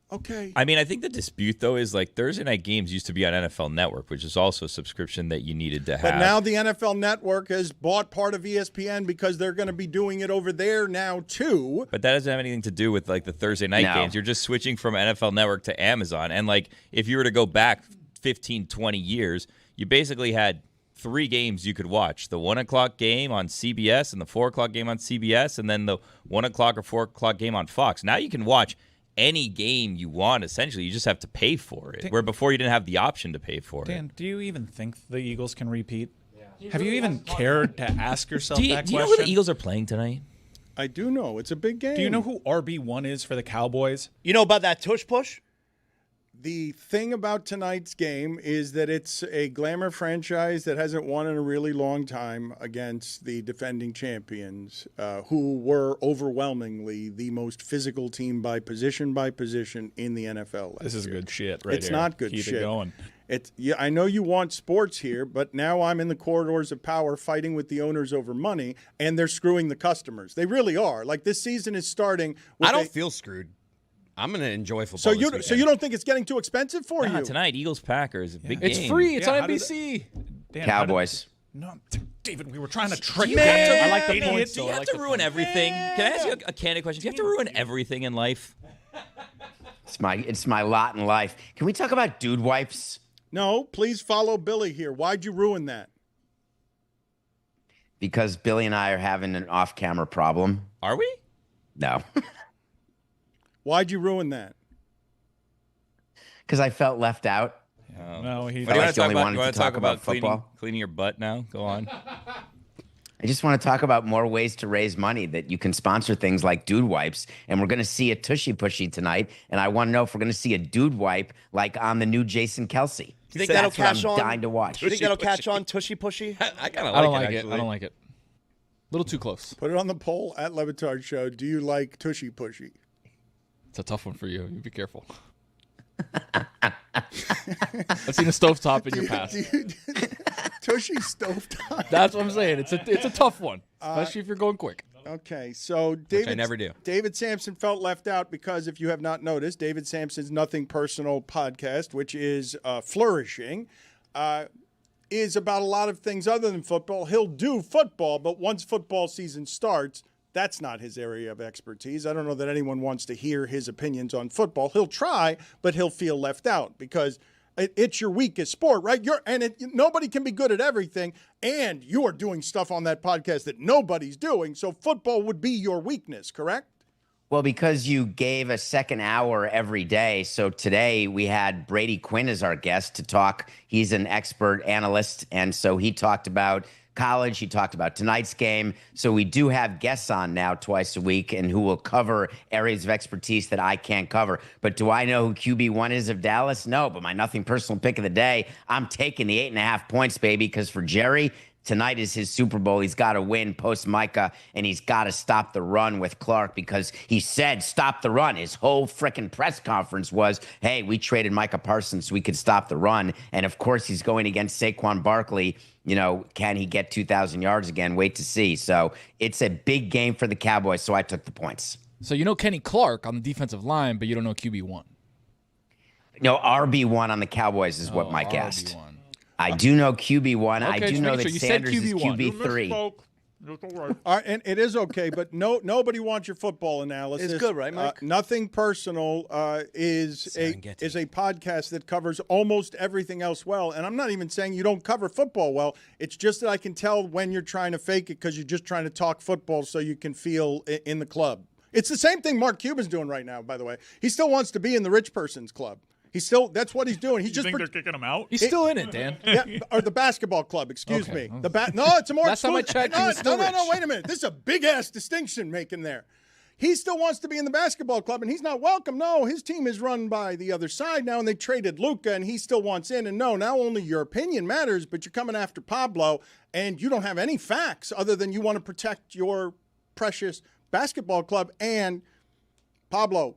Okay. I mean, I think the dispute, though, is Thursday night games used to be on NFL Network, which is also a subscription that you needed to have. But now the NFL Network has bought part of ESPN because they're going to be doing it over there now, too. But that doesn't have anything to do with, the Thursday night games. You're just switching from NFL Network to Amazon. And, if you were to go back 15, 20 years, you basically had 3 games you could watch. The 1 o'clock game on CBS and the 4 o'clock game on CBS, and then the 1 o'clock or 4 o'clock game on Fox. Now you can watch any game you want, essentially. You just have to pay for it, where before you didn't have the option to pay for it. Dan, do you even think the Eagles can repeat? Yeah. Have you even cared to ask yourself that question? Do you know who the Eagles are playing tonight? I do know. It's a big game. Do you know who RB1 is for the Cowboys? You know about that tush push? The thing about tonight's game is that it's a glamour franchise that hasn't won in a really long time against the defending champions, who were overwhelmingly the most physical team by position in the NFL. This is good shit right here. It's not good Keep shit. Keep it going. I know you want sports here, but now I'm in the corridors of power fighting with the owners over money, and they're screwing the customers. They really are. This season is starting with I don't feel screwed. I'm going to enjoy football. So you don't think it's getting too expensive for you? Tonight, Eagles-Packers, big game. It's free. It's on NBC. Cowboys. No, David, we were trying to trick you. I like the points. Do you have to ruin everything? Can I ask you a candid question? Do you have to ruin everything in life? It's my lot in life. Can we talk about dude wipes? No, please follow Billy here. Why'd you ruin that? because Billy and I are having an off-camera problem. Are we? No. Why'd you ruin that? Because I felt left out. No, he. What do you want to talk about? wanted You to want to talk talk about about football? cleaning your butt now? Go on. I just want to talk about more ways to raise money that you can sponsor things like dude wipes. And we're going to see a Tushy Pushy tonight. And I want to know if we're going to see a dude wipe like on the new Jason Kelsey. Do you think that'll catch on? I'm dying to watch. Do you think that'll catch on, Tushy Pushy? I kind of I don't like like it. it. I don't like it. A little too close. Put it on the poll at Le Batard Show. Do you like Tushy Pushy? It's a tough one for you. You be careful. I've seen a stovetop in your past. Tushy stovetop. That's what I'm saying. It's a tough one, especially if you're going quick. Okay, so David, I never do. David Sampson felt left out because, if you have not noticed, David Sampson's Nothing Personal podcast, which is flourishing, is about a lot of things other than football. He'll do football, but once football season starts, that's not his area of expertise. I don't know that anyone wants to hear his opinions on football. He'll try, but he'll feel left out because it's your weakest sport, right? Nobody can be good at everything, and you are doing stuff on that podcast that nobody's doing, so football would be your weakness, correct? Well, because you gave a second hour every day. So today we had Brady Quinn as our guest to talk. He's an expert analyst, and so he talked about college. He talked about tonight's game. So we do have guests on now twice a week and who will cover areas of expertise that I can't cover. But do I know who QB1 is of Dallas? No, but my Nothing Personal pick of the day, I'm taking the 8.5 points, baby, because for Jerry, tonight is his Super Bowl. He's got to win post Micah, and he's got to stop the run with Clark because he said stop the run. His whole freaking press conference was, hey, we traded Micah Parsons so we could stop the run. And, of course, he's going against Saquon Barkley. You know, can he get 2,000 yards again? Wait to see. So it's a big game for the Cowboys, so I took the points. So you know Kenny Clark on the defensive line, but you don't know QB1. No, RB1 on the Cowboys is what Mike asked. I do know QB1. Okay, I do just know making that sure. You said Sanders is QB1. QB3. All right, and it is okay, but nobody wants your football analysis. It's good, right, Mike? Nothing Personal is a podcast that covers almost everything else well. And I'm not even saying you don't cover football well. It's just that I can tell when you're trying to fake it because you're just trying to talk football so you can feel in the club. It's the same thing Mark Cuban's doing right now, by the way. He still wants to be in the rich person's club. That's what he's doing. He's You think they're kicking him out? He's still in it, Dan. Yeah, or the basketball club, excuse me. No, it's a more Last time I checked, he was still no, rich. wait a minute. This is a big-ass distinction making there. He still wants to be in the basketball club, and he's not welcome. No, his team is run by the other side now, and they traded Luka, and he still wants in. And no, now only your opinion matters, but you're coming after Pablo, and you don't have any facts other than you want to protect your precious basketball club. And Pablo,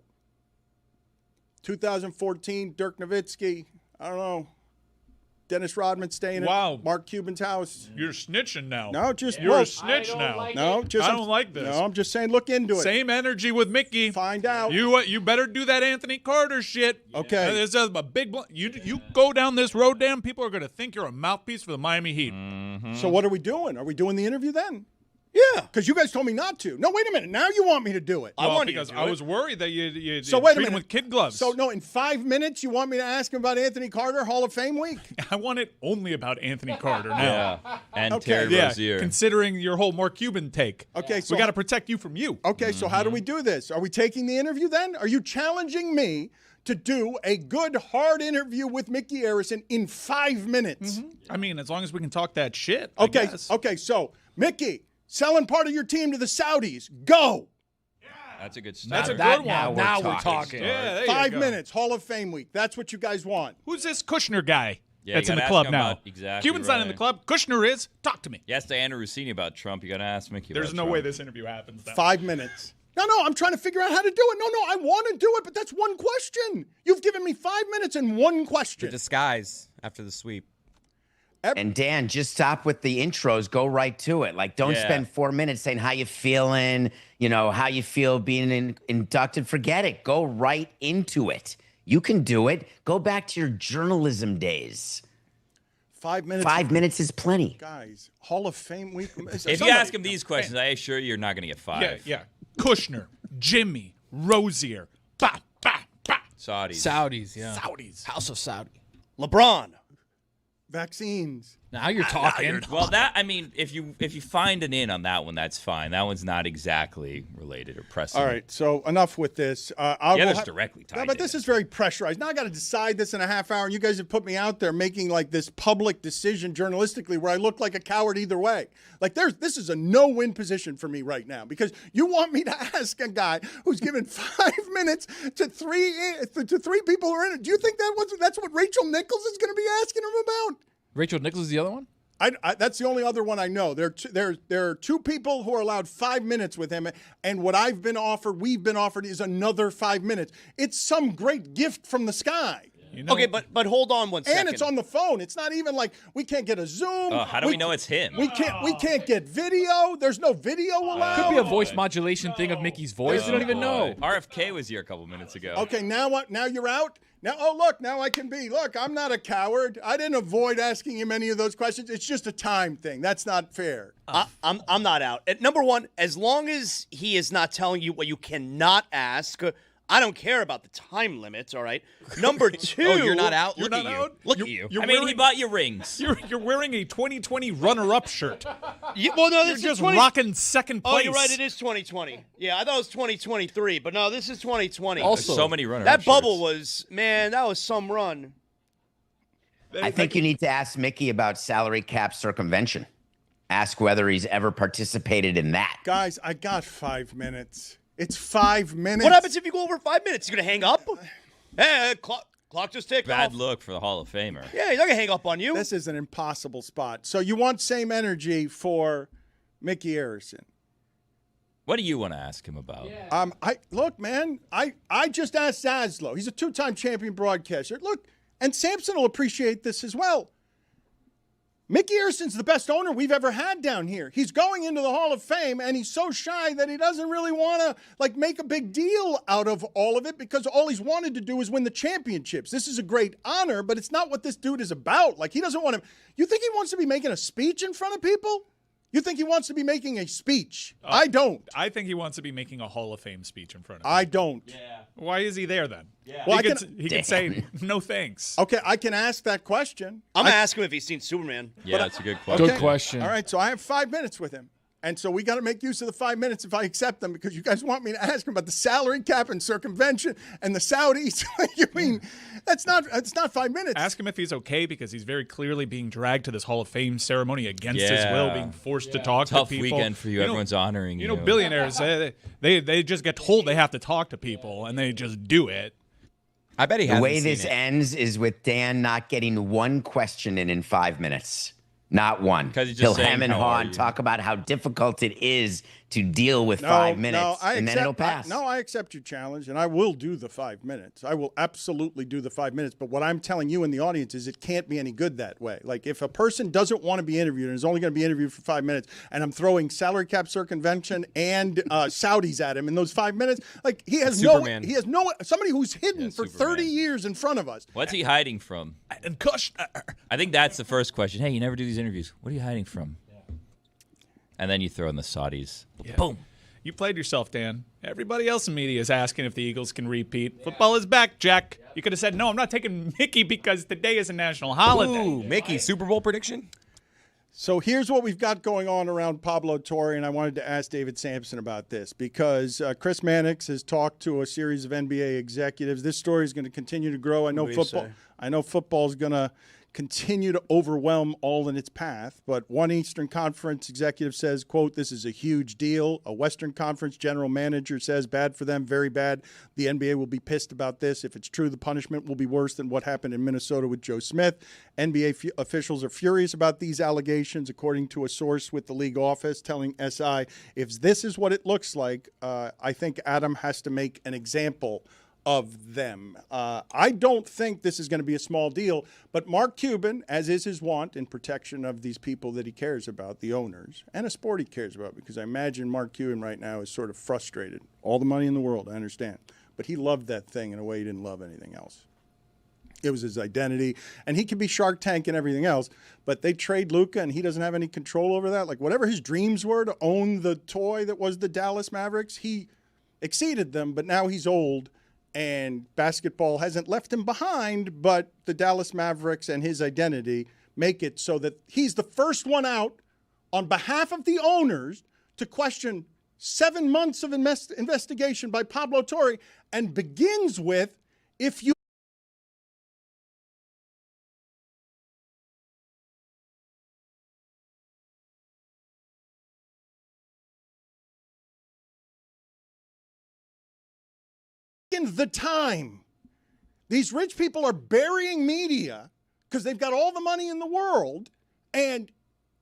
2014, Dirk Nowitzki, I don't know, Dennis Rodman staying at Mark Cuban's house. You're snitching now. No, just you're a look. snitch now. I don't like this. No, I'm just saying look into it. Same energy with Mickey. Find out. You better do that Anthony Carter shit. Okay. There's a big you go down this road, Dan, people are going to think you're a mouthpiece for the Miami Heat. So what are we doing? Are we doing the interview then? Yeah. Because you guys told me not to. No, wait a minute. Now you want me to do it. I was worried that you so wait a treat him minute. with kid gloves. So no, in 5 minutes you want me to ask him about Anthony Carter Hall of Fame week? I want it only about Anthony Carter now. Yeah. And Terry Rozier. Considering your whole Mark Cuban take. Okay, so we got to protect you from you. Okay, so how do we do this? Are we taking the interview then? Are you challenging me to do a good, hard interview with Mickey Arison in 5 minutes? I mean, as long as we can talk that shit. Okay, so Mickey, selling part of your team to the Saudis. Go. That's a good start. That's a good one. Now we're talking. Yeah, there you 5 go. minutes, Hall of Fame week. That's what you guys want. Who's this Kushner guy Yeah, that's you in the gotta club ask him now? about- exactly Cuban's not in the right. club. Kushner is. Talk to me. Yes, to Andrew Rossini about Trump. You got to ask Mickey There's about no Trump. way this interview happens now. 5 minutes. No, I'm trying to figure out how to do it. No, I want to do it, but that's one question. You've given me 5 minutes and one question. The disguise after the sweep. And Dan, just stop with the intros. Go right to it. Like, don't spend 4 minutes saying how you feeling, how you feel being inducted. Forget it. Go right into it. You can do it. Go back to your journalism days. 5 minutes. 5 minutes is plenty. Guys, Hall of Fame week. If you ask him these questions, I assure you you're not going to get 5. Yeah. Kushner, Jimmy, Rozier, Saudis. Saudis, yeah. Saudis. House of Saudi. LeBron. Vaccines. Now you're talking. Well, that I mean, if you find an in on that one, that's fine. That one's not exactly related or pressing. All right, so enough with this. That's directly tied. No, but this is very pressurized. Now I got to decide this in a half hour, and you guys have put me out there making like this public decision journalistically where I look like a coward either way. Like this is a no-win position for me right now because you want me to ask a guy who's given 5 minutes to three people who are in it. Do you think that's what Rachel Nichols is going to be asking him about? Rachel Nichols is the other one? That's the only other one I know. There are two people who are allowed 5 minutes with him, and what we've been offered is another 5 minutes. It's some great gift from the sky. Okay, but hold on one second. And it's on the phone. It's not even like we can't get a Zoom. How do we know it's him? We can't get video. There's no video allowed. Could be a voice modulation thing of Mickey's voice. You don't even know. RFK was here a couple minutes ago. Okay, now what? Now you're out? Now I can be. Look, I'm not a coward. I didn't avoid asking him any of those questions. It's just a time thing. That's not fair. I'm not out. Number one, as long as he is not telling you what you cannot ask, I don't care about the time limits, all right? Number two. Oh, you're not out? You're Look not at out? you. Look at you. I mean, he bought you rings. You're wearing a 2020 runner-up shirt. Well, no, You're this just is rocking second place. Oh, you're right. It is 2020. Yeah, I thought it was 2023, but no, this is 2020. Also, so many runners. That bubble was, man, that was some run. I think you need to ask Mickey about salary cap circumvention. Ask whether he's ever participated in that. Guys, I got 5 minutes. It's 5 minutes. What happens if you go over 5 minutes? You gonna hang up? Hey, clock just ticked Bad off. look for the Hall of Famer. Yeah, he's not gonna hang up on you. This is an impossible spot. So you want same energy for Mickey Arison. What do you want to ask him about? Look, man, I just asked Zaslow. He's a 2-time champion broadcaster. Look, and Sampson will appreciate this as well. Mickey Arison's the best owner we've ever had down here. He's going into the Hall of Fame, and he's so shy that he doesn't really want to make a big deal out of all of it because all he's wanted to do is win the championships. This is a great honor, but it's not what this dude is about. Like, he doesn't want to. You think he wants to be making a speech in front of people? You think he wants to be making a speech? I don't. I think he wants to be making a Hall of Fame speech in front of I don't. Yeah. Why is he there then? Yeah. Well, he can say no thanks. Okay, I can ask that question. I'm going to ask him if he's seen Superman. Yeah, that's a good question. Good question. All right, so I have 5 minutes with him. And so we got to make use of the 5 minutes if I accept them because you guys want me to ask him about the salary cap and circumvention and the Saudis. I mean, it's not 5 minutes. Ask him if he's okay because he's very clearly being dragged to this Hall of Fame ceremony against his will, being forced to talk Tough to people. weekend for you. Everyone's honoring you. You know, billionaires, they just get told they have to talk to people, and they just do it. I bet he The hasn't way seen this it. ends is with Dan not getting one question in 5 minutes. Not one. 'Cause he's just He'll saying, hem and "How haw are and you?" talk about how difficult it is to deal with 5 minutes, and then it'll pass. I accept your challenge, and I will do the 5 minutes. I will absolutely do the 5 minutes. But what I'm telling you in the audience is it can't be any good that way. Like, if a person doesn't want to be interviewed and is only going to be interviewed for 5 minutes, and I'm throwing salary cap circumvention and Saudis at him in those 5 minutes, like, he has somebody who's hidden for 30 years in front of us. What's he hiding from? And Kush, I think that's the first question. Hey, you never do these interviews. What are you hiding from? And then you throw in the Saudis. Yeah. Boom. You played yourself, Dan. Everybody else in media is asking if the Eagles can repeat. Football is back, Jack. You could have said, no, I'm not taking Mickey because today is a national holiday. Ooh, Mickey, Super Bowl prediction? So here's what we've got going on around Pablo Torre, and I wanted to ask David Sampson about this because Chris Mannix has talked to a series of NBA executives. This story is going to continue to grow. I know football is going to continue to overwhelm all in its path, but one Eastern Conference executive says, quote, "This is a huge deal." A Western Conference general manager says, "Bad for them, very bad. The NBA will be pissed about this. If it's true, the punishment will be worse than what happened in Minnesota with Joe Smith." NBA officials are furious about these allegations, according to a source with the league office telling SI, if this is what it looks like, I think Adam has to make an example of them. I don't think this is going to be a small deal, but Mark Cuban, as is his wont, in protection of these people that he cares about, the owners, and a sport he cares about, because I imagine Mark Cuban right now is sort of frustrated. All the money in the world, I understand. But he loved that thing in a way he didn't love anything else. It was his identity, and he can be Shark Tank and everything else, but they trade Luka, and he doesn't have any control over that. Like, whatever his dreams were to own the toy that was the Dallas Mavericks, he exceeded them, but now he's old, and basketball hasn't left him behind, but the Dallas Mavericks and his identity make it so that he's the first one out on behalf of the owners to question 7 months of investigation by Pablo Torre, and begins with, if you the time. These rich people are burying media because they've got all the money in the world, and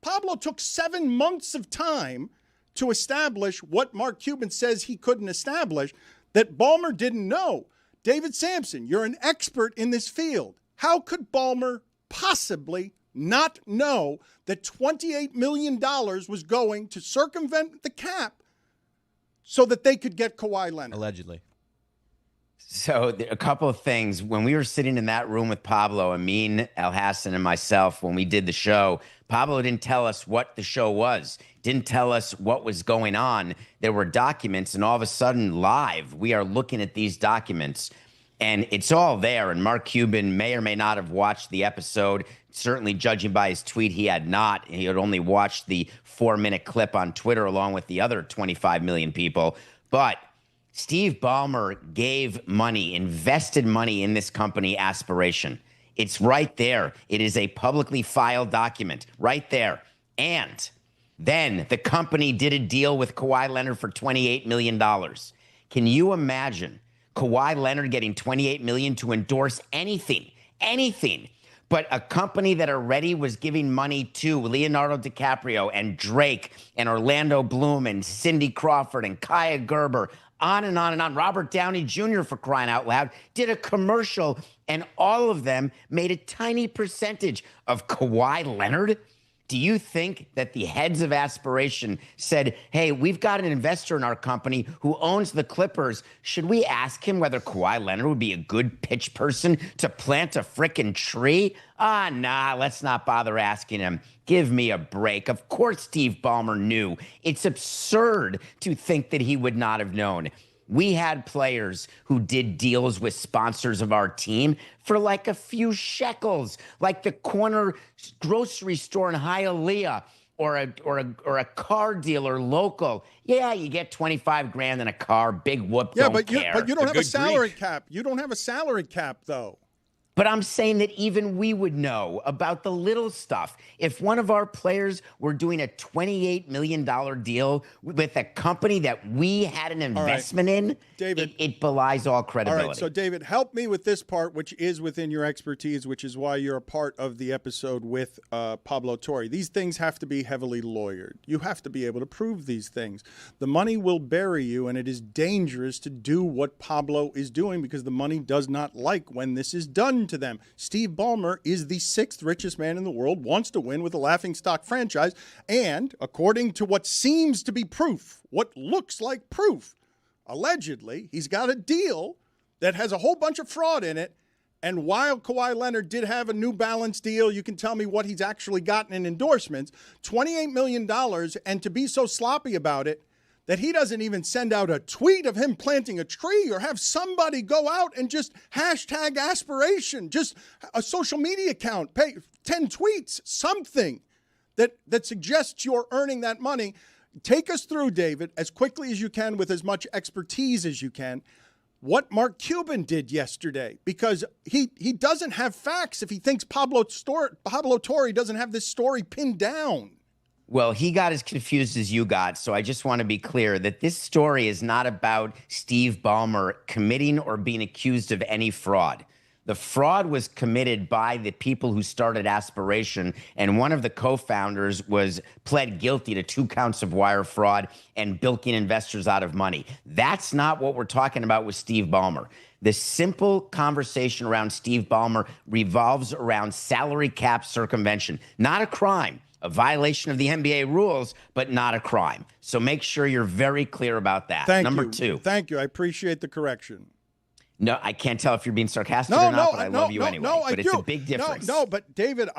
Pablo took 7 months of time to establish what Mark Cuban says he couldn't establish, that Ballmer didn't know. David Sampson, you're an expert in this field. How could Ballmer possibly not know that $28 million was going to circumvent the cap so that they could get Kawhi Leonard? Allegedly. So a couple of things. When we were sitting in that room with Pablo, Amin, El Hassan, and myself, when we did the show, Pablo didn't tell us what the show was, didn't tell us what was going on. There were documents, and all of a sudden, live, we are looking at these documents, and it's all there. And Mark Cuban may or may not have watched the episode. Certainly, judging by his tweet, he had not. He had only watched the 4-minute clip on Twitter along with the other 25 million people. But Steve Ballmer gave money, invested money in this company, Aspiration. It's right there. It is a publicly filed document right there. And then the company did a deal with Kawhi Leonard for $28 million. Can you imagine Kawhi Leonard getting $28 million to endorse anything? But a company that already was giving money to Leonardo DiCaprio and Drake and Orlando Bloom and Cindy Crawford and Kaya Gerber, on and on and on. Robert Downey Jr., for crying out loud, did a commercial, and all of them made a tiny percentage of Kawhi Leonard. Do you think that the heads of Aspiration said, hey, we've got an investor in our company who owns the Clippers. Should we ask him whether Kawhi Leonard would be a good pitch person to plant a frickin' tree? Nah, let's not bother asking him. Give me a break. Of course Steve Ballmer knew. It's absurd to think that he would not have known. We had players who did deals with sponsors of our team for like a few shekels, like the corner grocery store in Hialeah or a car dealer local. Yeah, you get 25 grand in a car, big whoop, yeah, don't care. But you don't have a salary cap. You don't have a salary cap, though. But I'm saying that even we would know about the little stuff. If one of our players were doing a $28 million deal with a company that we had an investment in, David, it belies all credibility. All right, so David, help me with this part, which is within your expertise, which is why you're a part of the episode with Pablo Torre. These things have to be heavily lawyered. You have to be able to prove these things. The money will bury you, and it is dangerous to do what Pablo is doing because the money does not like when this is done to them. Steve Ballmer is the 6th richest man in the world, wants to win with a laughingstock franchise, and according to what seems to be proof, what looks like proof, allegedly, he's got a deal that has a whole bunch of fraud in it. And while Kawhi Leonard did have a New Balance deal, you can tell me what he's actually gotten in endorsements, $28 million, and to be so sloppy about it, that he doesn't even send out a tweet of him planting a tree or have somebody go out and just hashtag Aspiration, just a social media account, pay 10 tweets, something that suggests you're earning that money. Take us through, David, as quickly as you can with as much expertise as you can, what Mark Cuban did yesterday, because he doesn't have facts if he thinks Pablo Torre doesn't have this story pinned down. Well, he got as confused as you got, so I just want to be clear that this story is not about Steve Ballmer committing or being accused of any fraud. The fraud was committed by the people who started Aspiration, and one of the co-founders pled guilty to 2 counts of wire fraud and bilking investors out of money. That's not what we're talking about with Steve Ballmer. The simple conversation around Steve Ballmer revolves around salary cap circumvention, not a crime. A violation of the NBA rules, but not a crime. So make sure you're very clear about that. Number 2. Thank you. I appreciate the correction. No, I can't tell if you're being sarcastic or not, but I love you anyway. No, but it's a big difference. No, but David,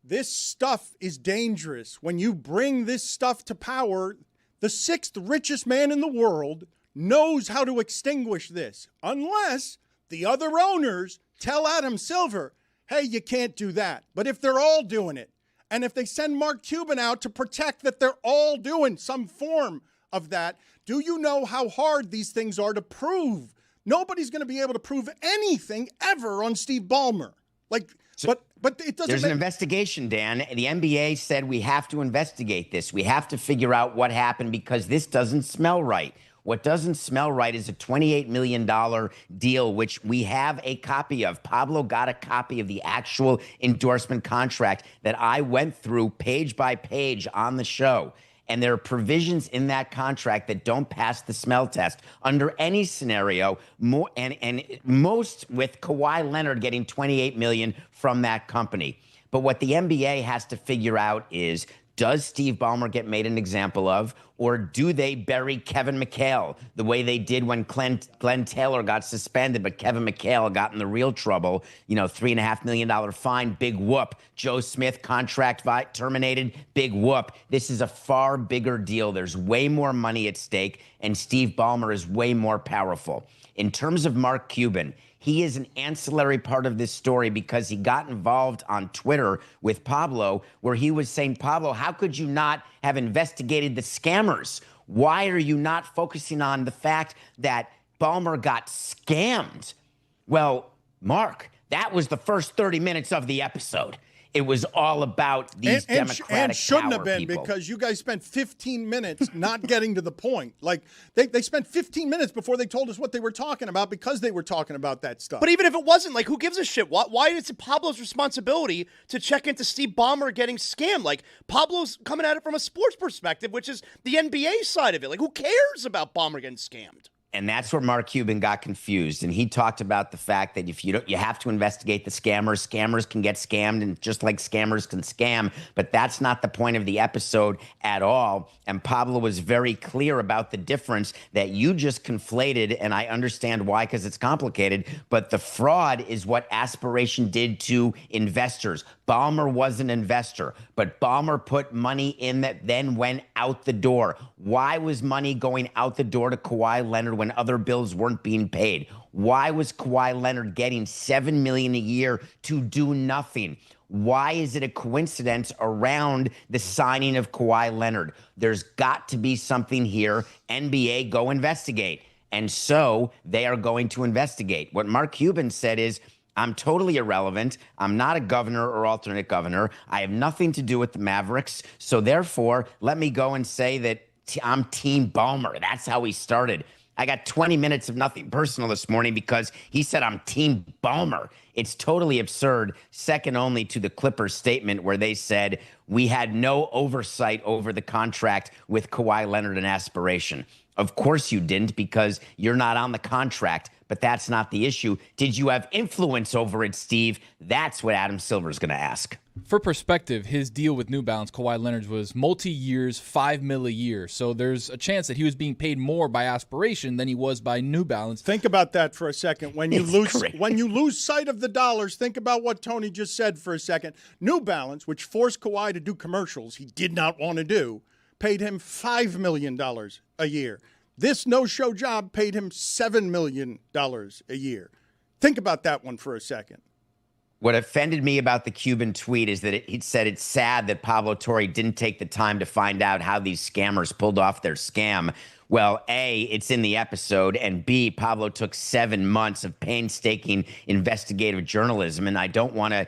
this stuff is dangerous. When you bring this stuff to power, the 6th richest man in the world knows how to extinguish this, unless the other owners tell Adam Silver, hey, you can't do that. But if they're all doing it, and if they send Mark Cuban out to protect that they're all doing some form of that, do you know how hard these things are to prove? Nobody's going to be able to prove anything ever on Steve Ballmer. But it doesn't. There's an investigation, Dan. The NBA said we have to investigate this. We have to figure out what happened because this doesn't smell right. What doesn't smell right is a $28 million deal, which we have a copy of. Pablo got a copy of the actual endorsement contract that I went through page by page on the show. And there are provisions in that contract that don't pass the smell test under any scenario. And most with Kawhi Leonard getting $28 million from that company. But what the NBA has to figure out is, does Steve Ballmer get made an example of, or do they bury Kevin McHale the way they did when Glenn Taylor got suspended, but Kevin McHale got in the real trouble? $3.5 million fine, big whoop. Joe Smith contract terminated, big whoop. This is a far bigger deal. There's way more money at stake, and Steve Ballmer is way more powerful. In terms of Mark Cuban, he is an ancillary part of this story because he got involved on Twitter with Pablo, where he was saying, Pablo, how could you not have investigated the scammers? Why are you not focusing on the fact that Ballmer got scammed? Well, Mark, that was the first 30 minutes of the episode. It was all about these Democratic and shouldn't power have been people. because you guys spent 15 minutes not getting to the point. Like they spent 15 minutes before they told us what they were talking about because they were talking about that stuff. But even if it wasn't, who gives a shit? Why is it Pablo's responsibility to check into Steve Ballmer getting scammed? Pablo's coming at it from a sports perspective, which is the NBA side of it. Who cares about Ballmer getting scammed? And that's where Mark Cuban got confused. And he talked about the fact that if you have to investigate the scammers. Scammers can get scammed, and just like scammers can scam. But that's not the point of the episode at all. And Pablo was very clear about the difference that you just conflated. And I understand why, because it's complicated. But the fraud is what Aspiration did to investors. Ballmer was an investor, but Ballmer put money in that then went out the door. Why was money going out the door to Kawhi Leonard when other bills weren't being paid? Why was Kawhi Leonard getting $7 million a year to do nothing? Why is it a coincidence around the signing of Kawhi Leonard? There's got to be something here. NBA, go investigate. And so they are going to investigate. What Mark Cuban said is, I'm totally irrelevant. I'm not a governor or alternate governor. I have nothing to do with the Mavericks. So therefore, let me go and say that I'm Team Ballmer. That's how he started. I got 20 minutes of nothing personal this morning because he said I'm Team Ballmer. It's totally absurd, second only to the Clippers statement where they said we had no oversight over the contract with Kawhi Leonard and Aspiration. Of course you didn't, because you're not on the contract, but that's not the issue. Did you have influence over it, Steve? That's what Adam Silver's going to ask. For perspective, his deal with New Balance, Kawhi Leonard's, was multi-years, $5 million a year. So there's a chance that he was being paid more by Aspiration than he was by New Balance. Think about that for a second. When you lose sight of the dollars, think about what Tony just said for a second. New Balance, which forced Kawhi to do commercials he did not want to do, paid him $5 million a year. This no-show job paid him $7 million a year. Think about that one for a second. What offended me about the Cuban tweet is that it said it's sad that Pablo Torre didn't take the time to find out how these scammers pulled off their scam. Well, A, it's in the episode, and B, Pablo took 7 months of painstaking investigative journalism, and I don't want to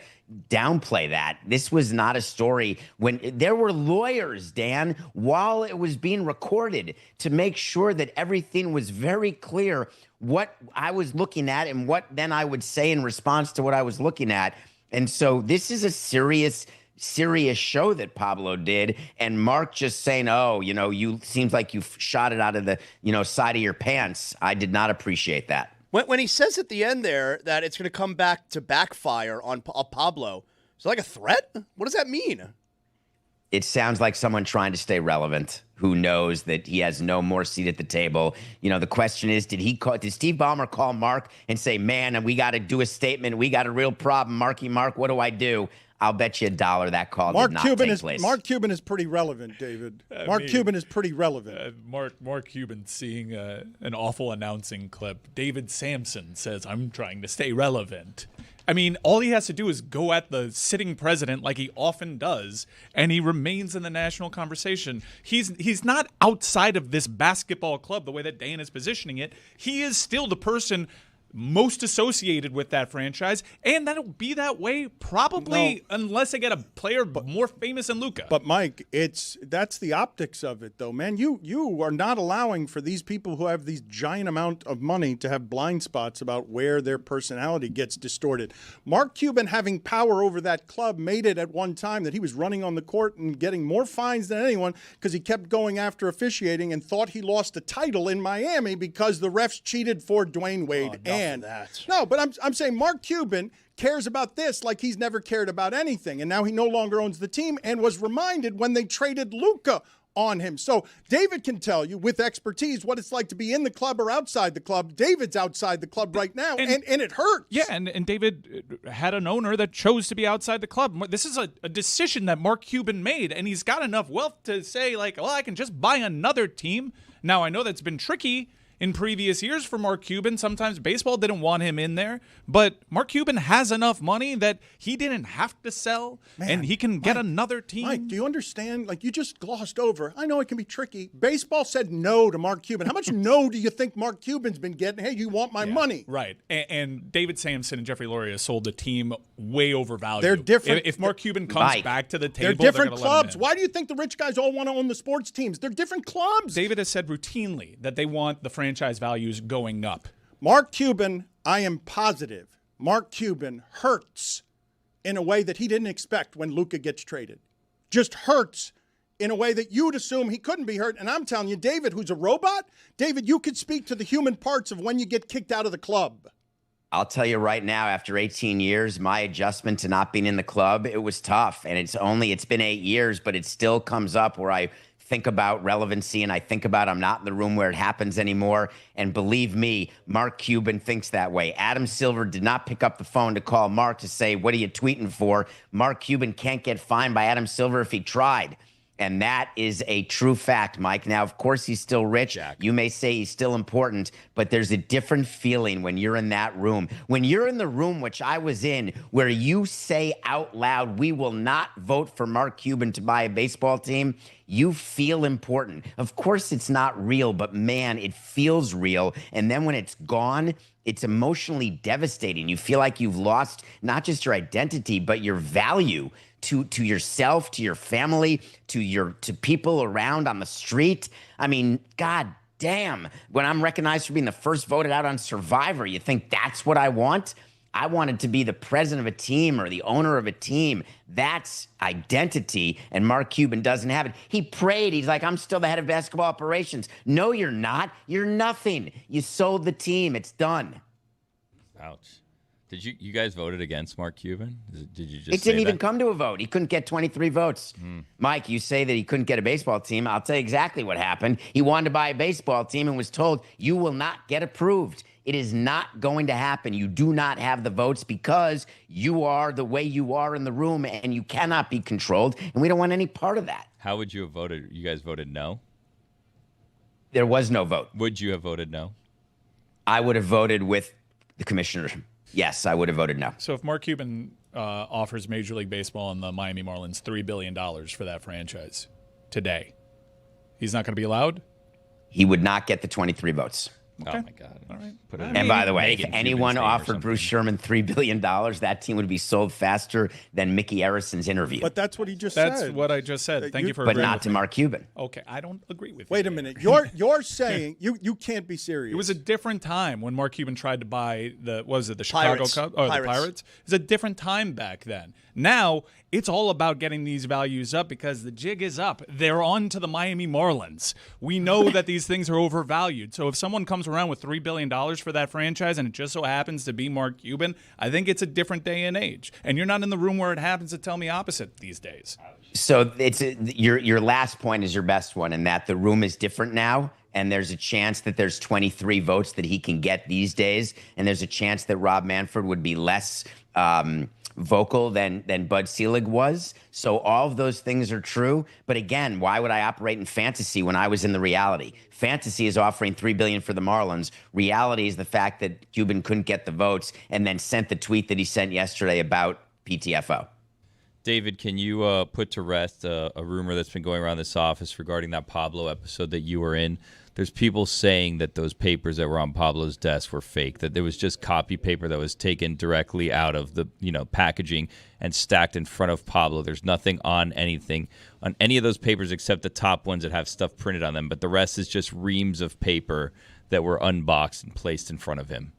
downplay that. This was not a story when there were lawyers, Dan, while it was being recorded to make sure that everything was very clear what I was looking at and what then I would say in response to what I was looking at. And so this is a serious show that Pablo did, and Mark just saying, oh, you seems like you shot it out of the, side of your pants. I did not appreciate that. When he says at the end there that it's going to come back to backfire on Pablo, is it like a threat? What does that mean? It sounds like someone trying to stay relevant who knows that he has no more seat at the table. The question is, did Steve Ballmer call Mark and say, man, we got to do a statement. We got a real problem. Mark, what do I do? I'll bet you $1 that call did not take place. Mark Cuban is pretty relevant, David. Cuban is pretty relevant. Mark Cuban seeing an awful announcing clip. David Sampson says, I'm trying to stay relevant. I mean, all he has to do is go at the sitting president like he often does, and he remains in the national conversation. He's not outside of this basketball club the way that Dan is positioning it. He is still the person most associated with that franchise, and that'll be that way probably unless they get a player more famous than Luka. But Mike, that's the optics of it, though, man. You are not allowing for these people who have these giant amount of money to have blind spots about where their personality gets distorted. Mark Cuban having power over that club made it at one time that he was running on the court and getting more fines than anyone because he kept going after officiating and thought he lost a title in Miami because the refs cheated for Dwayne Wade. No, but I'm saying Mark Cuban cares about this like he's never cared about anything, and now he no longer owns the team and was reminded when they traded Luka on him. So David can tell you with expertise what it's like to be in the club or outside the club. David's outside the club right now, and it hurts. Yeah, and David had an owner that chose to be outside the club. This is a decision that Mark Cuban made, and he's got enough wealth to say, like, well, I can just buy another team. Now, I know that's been tricky in previous years for Mark Cuban. Sometimes baseball didn't want him in there, but Mark Cuban has enough money that he didn't have to sell, and he can get another team. Mike, do you understand? Like, you just glossed over. I know it can be tricky. Baseball said no to Mark Cuban. How much no do you think Mark Cuban's been getting? Hey, you want my money? Right. And David Sampson and Jeffrey Loria sold the team way overvalued. They're different. If Mark Cuban comes back to the table, they're different gonna clubs. Why do you think the rich guys all want to own the sports teams? They're different clubs. David has said routinely that they want the franchise values going up. Mark Cuban, I am positive, Mark Cuban hurts in a way that he didn't expect when Luka gets traded. Just hurts in a way that you'd assume he couldn't be hurt. And I'm telling you, David, who's a robot, David, you could speak to the human parts of when you get kicked out of the club. I'll tell you right now, after 18 years, my adjustment to not being in the club, it was tough. And it's been 8 years, but it still comes up where I think about relevancy and I think about I'm not in the room where it happens anymore. And believe me, Mark Cuban thinks that way. Adam Silver did not pick up the phone to call Mark to say, what are you tweeting for? Mark Cuban can't get fined by Adam Silver if he tried. And that is a true fact, Mike. Now, of course, he's still rich. You may say he's still important, but there's a different feeling when you're in that room. When you're in the room, which I was in, where you say out loud, we will not vote for Mark Cuban to buy a baseball team, you feel important. Of course, it's not real, but man, it feels real. And then when it's gone, it's emotionally devastating. You feel like you've lost not just your identity, but your value to yourself, to your family, to people around on the street. I mean, God damn, when I'm recognized for being the first voted out on Survivor, you think that's what I want? I wanted to be the president of a team or the owner of a team. That's identity, and Mark Cuban doesn't have it. He prayed. He's like, I'm still the head of basketball operations. No, you're not. You're nothing. You sold the team. It's done. Ouch. Did you guys voted against Mark Cuban? Did you just It didn't even come to a vote. He couldn't get 23 votes. Mike, you say that he couldn't get a baseball team. I'll tell you exactly what happened. He wanted to buy a baseball team and was told, you will not get approved. It is not going to happen. You do not have the votes because you are the way you are in the room and you cannot be controlled, and we don't want any part of that. How would you have voted? You guys voted no? There was no vote. Would you have voted no? I would have voted with the commissioner. Yes, I would have voted no. So if Mark Cuban offers Major League Baseball and the Miami Marlins $3 billion for that franchise today, he's not going to be allowed? He would not get the 23 votes. Okay. Oh, my God. All right. And by the way, if anyone offered Bruce Sherman $3 billion, that team would be sold faster than Mickey Arison's interview. But that's what he just said. That's what I just said. Thank you for But agreeing not with to me. Mark Cuban. Okay, I don't agree with you. Wait a minute. You're saying you can't be serious. It was a different time when Mark Cuban tried to buy the Chicago Pirates. Cubs? Oh, Pirates. the Pirates. It was a different time back then. Now it's all about getting these values up because the jig is up. They're on to the Miami Marlins. We know that these things are overvalued. So if someone comes around with $3 billion for that franchise and it just so happens to be Mark Cuban, I think it's a different day and age. And you're not in the room where it happens to tell me opposite these days. So your last point is your best one, in that the room is different now, and there's a chance that there's 23 votes that he can get these days, and there's a chance that Rob Manfred would be less vocal than Bud Selig was. So all of those things are true. But again, why would I operate in fantasy when I was in the reality? Fantasy is offering $3 billion for the Marlins. Reality is the fact that Cuban couldn't get the votes and then sent the tweet that he sent yesterday about PTFO. David, can you put to rest a rumor that's been going around this office regarding that Pablo episode that you were in? There's people saying that those papers that were on Pablo's desk were fake, that there was just copy paper that was taken directly out of the packaging and stacked in front of Pablo. There's nothing on any of those papers except the top ones that have stuff printed on them, but the rest is just reams of paper that were unboxed and placed in front of him.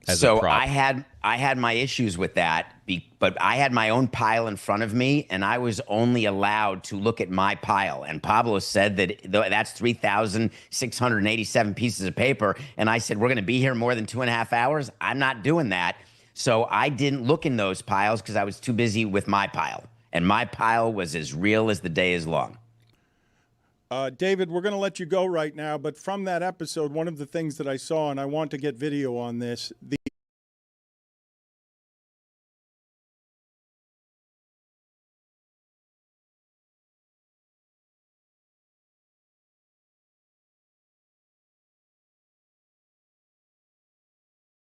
So I had my issues with that, but I had my own pile in front of me, and I was only allowed to look at my pile. And Pablo said that that's 3,687 pieces of paper. And I said, we're going to be here more than 2.5 hours. I'm not doing that. So I didn't look in those piles because I was too busy with my pile. And my pile was as real as the day is long. David, we're going to let you go right now, but from that episode, one of the things that I saw, and I want to get video on this,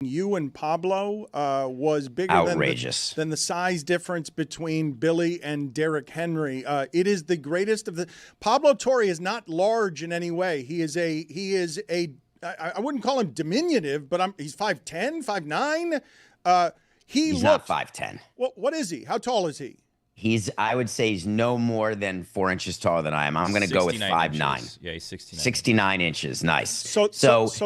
you and Pablo was bigger than the size difference between Billy and Derrick Henry. It is the greatest of the. Pablo Torre is not large in any way. He is a. I wouldn't call him diminutive, but he's 5'10", 5'9". He's not 5'10". What is he? How tall is he? I would say he's no more than 4 inches taller than I am. I'm going to go with 5'9". Yeah, he's 69. 69 inches. Nice. So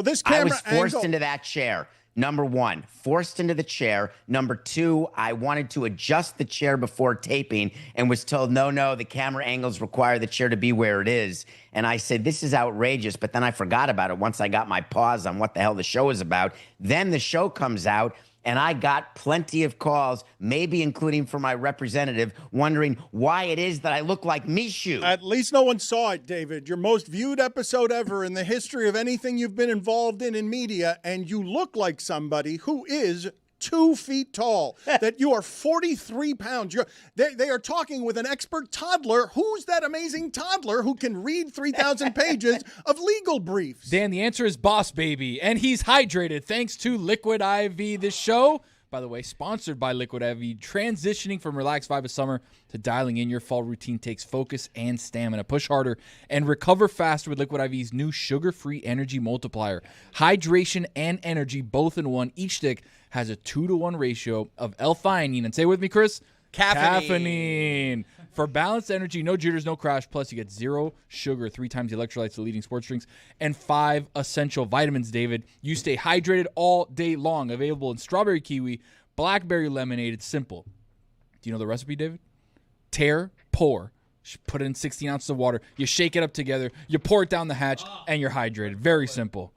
this camera I was forced angle... into that chair. Number one, forced into the chair. Number two, I wanted to adjust the chair before taping and was told, no, the camera angles require the chair to be where it is. And I said, this is outrageous. But then I forgot about it once I got my pause on what the hell the show is about. Then the show comes out, and I got plenty of calls, maybe including from my representative, wondering why it is that I look like Mishu. At least no one saw it, David. Your most viewed episode ever in the history of anything you've been involved in media, and you look like somebody who is 2 feet tall, that you are 43 pounds. They are talking with an expert toddler. Who's that amazing toddler who can read 3,000 pages of legal briefs? Dan, the answer is Boss Baby, and he's hydrated thanks to Liquid IV. This show, by the way, sponsored by Liquid IV. Transitioning from relaxed vibe of summer to dialing in your fall routine takes focus and stamina. Push harder and recover faster with Liquid IV's new sugar-free energy multiplier. Hydration and energy both in one. Each stick has a 2-to-1 ratio of L-theanine. And say with me, Chris. Caffeine. For balanced energy, no jitters, no crash. Plus, you get 0 sugar, 3 times the electrolytes, the leading sports drinks, and 5 essential vitamins, David. You stay hydrated all day long. Available in strawberry kiwi, blackberry lemonade. It's simple. Do you know the recipe, David? Tear, pour. Put it in 16 ounces of water. You shake it up together. You pour it down the hatch, and you're hydrated. Very simple.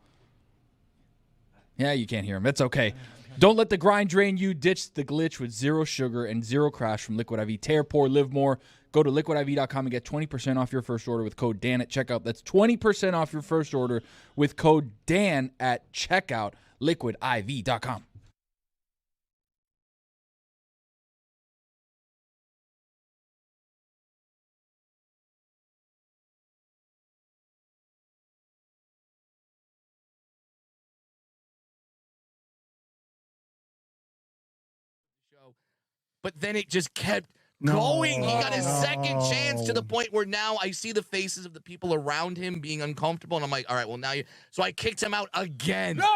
Yeah, you can't hear him. That's okay. Don't let the grind drain you. Ditch the glitch with 0 sugar and 0 crash from Liquid IV. Tear, pour, live more. Go to liquidiv.com and get 20% off your first order with code Dan at checkout. That's 20% off your first order with code Dan at checkout. liquidiv.com. But then it just kept going. He got his second chance to the point where now I see the faces of the people around him being uncomfortable, and I'm like, all right, well, now you. So I kicked him out again. No,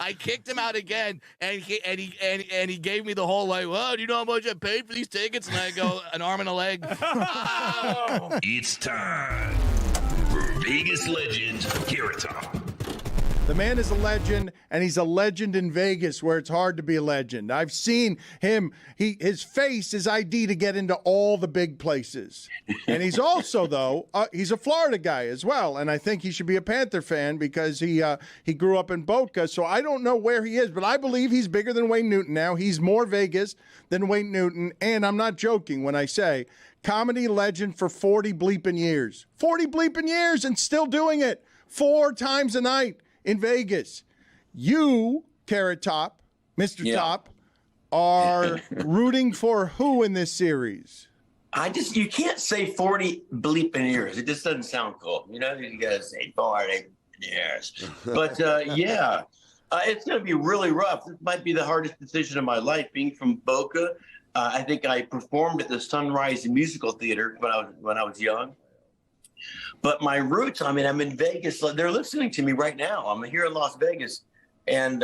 I kicked him out again, and he gave me the whole like, well, do you know how much I paid for these tickets? And I go, an arm and a leg. Oh. It's time for Vegas legend Carrot Top. The man is a legend, and he's a legend in Vegas where it's hard to be a legend. I've seen him. His face is ID to get into all the big places. And he's also, though, he's a Florida guy as well, and I think he should be a Panther fan because he grew up in Boca, so I don't know where he is, but I believe he's bigger than Wayne Newton now. He's more Vegas than Wayne Newton, and I'm not joking when I say comedy legend for 40 bleeping years. 40 bleeping years and still doing it 4 times a night in Vegas. You, Carrot Top, Mr. Top, are rooting for who in this series? You can't say 40 bleeping years. It just doesn't sound cool. You gotta say 40 years. But yeah, it's gonna be really rough. This might be the hardest decision of my life. Being from Boca, I think I performed at the Sunrise Musical Theater when I was young. But my roots, I'm in Vegas. They're listening to me right now. I'm here in Las Vegas, and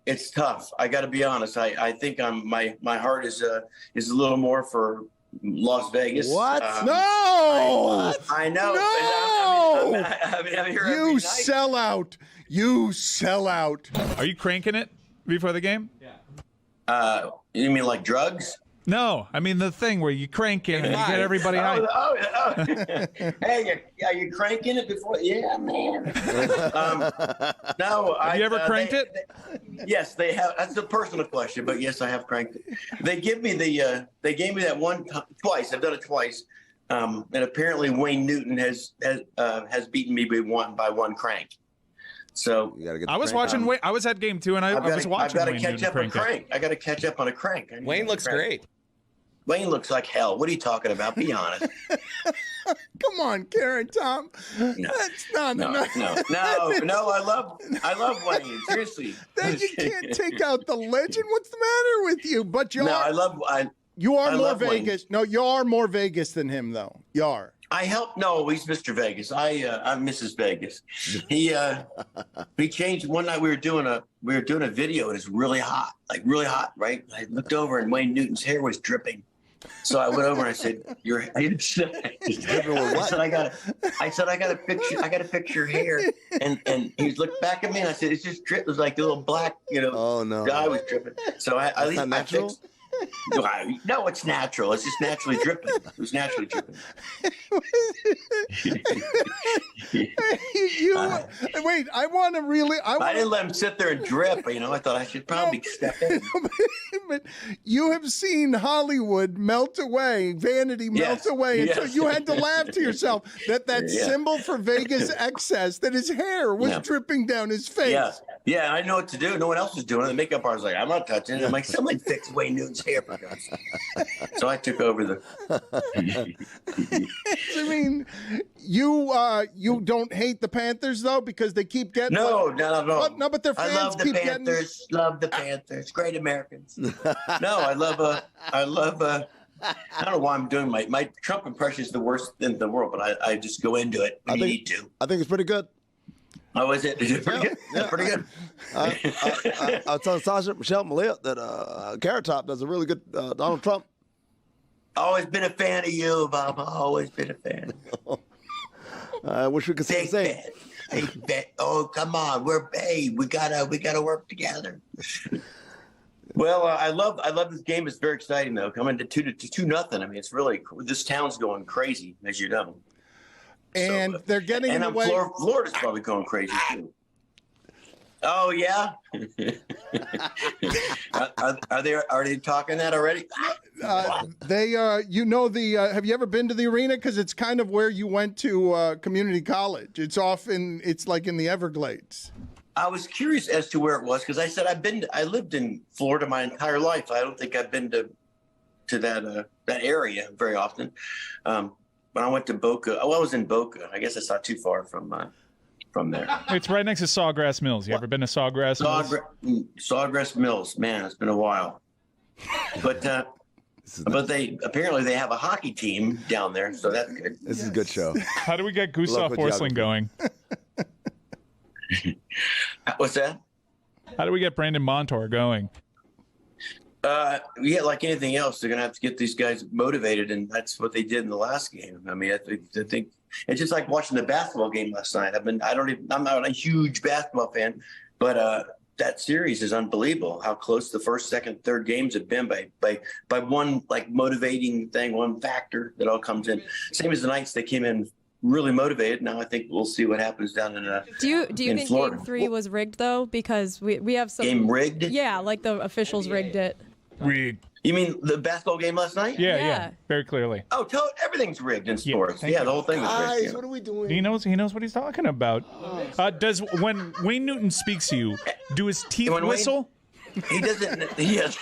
it's tough. I got to be honest. I think my heart is a little more for Las Vegas. What? No! I know. No! I'm here You every night. sell out. You sell out. Are you cranking it before the game? You mean like drugs? No, I mean the thing where you crank it and you get everybody hyped. Hey, you cranking it before? Yeah, man. No, Have you ever cranked it? Yes, they have. That's a personal question, but yes, I have cranked it. They gave me that one twice. I've done it twice, and apparently Wayne Newton has beaten me by one crank. So I was watching. I was at game 2, and I was watching. I've got to Wayne catch Newton up on crank it. crank. I got to catch up on a crank. Wayne looks great. Wayne looks like hell. What are you talking about? Be honest. Come on, Karen, Tom. That's not No, I love Wayne. Seriously. Then you can't take out the legend. What's the matter with you? But you are. You are I more love Wayne. Vegas. No, you are more Vegas than him, though. You are. No, he's Mr. Vegas. I'm Mrs. Vegas. He changed one night. We were doing a video, and it's really hot, right? I looked over, and Wayne Newton's hair was dripping. So I went over and I said, I said, I got to fix your hair. And he looked back at me, and I said, it's just drip. It was like a little black, guy was dripping. So I fixed. No, it's natural. It's just naturally dripping. It was naturally dripping. Wait, I want to really. I didn't let him sit there and drip. I thought I should probably step in. But you have seen Hollywood melt away, vanity melt away, and so you had to laugh to yourself that symbol for Vegas excess, that his hair was dripping down his face. Yeah, I know what to do. No one else was doing it. The makeup artist was like, I'm not touching it. I'm like, somebody fix Wayne Newton's hair, for God's sake. So I took over the. I mean, you don't hate the Panthers though, because they keep getting no, but their fans I love the keep Panthers. Love the Panthers. Great Americans. No, I love. I don't know why I'm doing my Trump impression is the worst in the world, but I just go into it when you need to. I think it's pretty good. Oh, is it? Is it pretty good? Yeah, pretty good. I was telling Sasha Michelle Millet that Carrot Top does a really good Donald Trump. Always been a fan of you, Bob. Always been a fan. I wish we could say the same. Oh, come on, we gotta work together. Well, I love this game. It's very exciting though. Coming to 2-0. I mean, it's really this town's going crazy, as you know. And they're getting in the way. Florida's probably going crazy too. Oh yeah. Are they talking that already? Have you ever been to the arena? Because it's kind of where you went to community college. It's like in the Everglades. I was curious as to where it was because I said I lived in Florida my entire life. I don't think I've been to that area very often. When I went to Boca, I was in Boca. I guess it's not too far from there. It's right next to Sawgrass Mills. You ever been to Sawgrass Mills? Sawgrass Mills, man, it's been a while. But they apparently have a hockey team down there, so that's good. This is a good show. How do we get Gustav Forsling going? What's that? How do we get Brandon Montour going? Yeah, like anything else, they're gonna have to get these guys motivated, and that's what they did in the last game. I mean, I think it's just like watching the basketball game last night. I'm not a huge basketball fan, but that series is unbelievable. How close the first, second, third games have been by one like motivating thing, one factor that all comes in. Same as the Knights, they came in really motivated. Now I think we'll see what happens down in Do you think Florida. Game 3 was rigged though? Because we have some game rigged. Yeah, like the officials rigged it. Rigged. You mean the basketball game last night? Yeah, very clearly. Oh, everything's rigged in sports. Yeah, the whole thing was rigged. Guys, what are we doing? He knows what he's talking about. Does when Wayne Newton speaks to you, do his teeth whistle? He doesn't. Yes.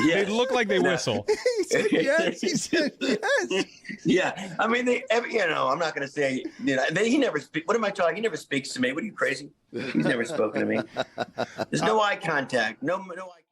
They look like they whistle. He said yes. He said yes. Yeah. I mean, I'm not going to say, he never speaks. What am I talking? He never speaks to me. What are you, crazy? He's never spoken to me. There's no eye contact. No eye contact.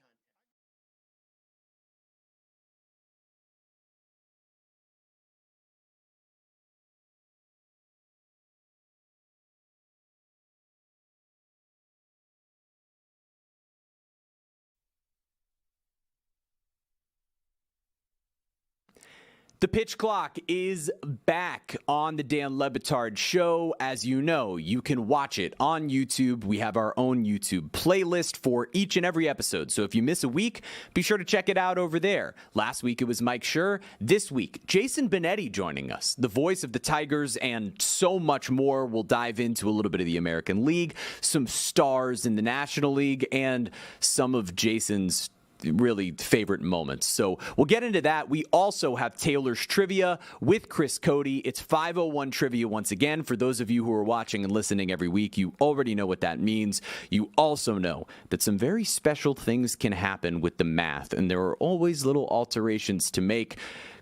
The pitch clock is back on the Dan Le Batard Show. As you know, you can watch it on YouTube. We have our own YouTube playlist for each and every episode. So if you miss a week, be sure to check it out over there. Last week it was Mike Schur. This week, Jason Benetti joining us, the voice of the Tigers and so much more. We'll dive into a little bit of the American League, some stars in the National League, and some of Jason's really favorite moments. So we'll get into that. We also have Taylor's Trivia with Chris Cody. It's 501 Trivia once again. For those of you who are watching and listening every week, you already know what that means. You also know that some very special things can happen with the math, and there are always little alterations to make.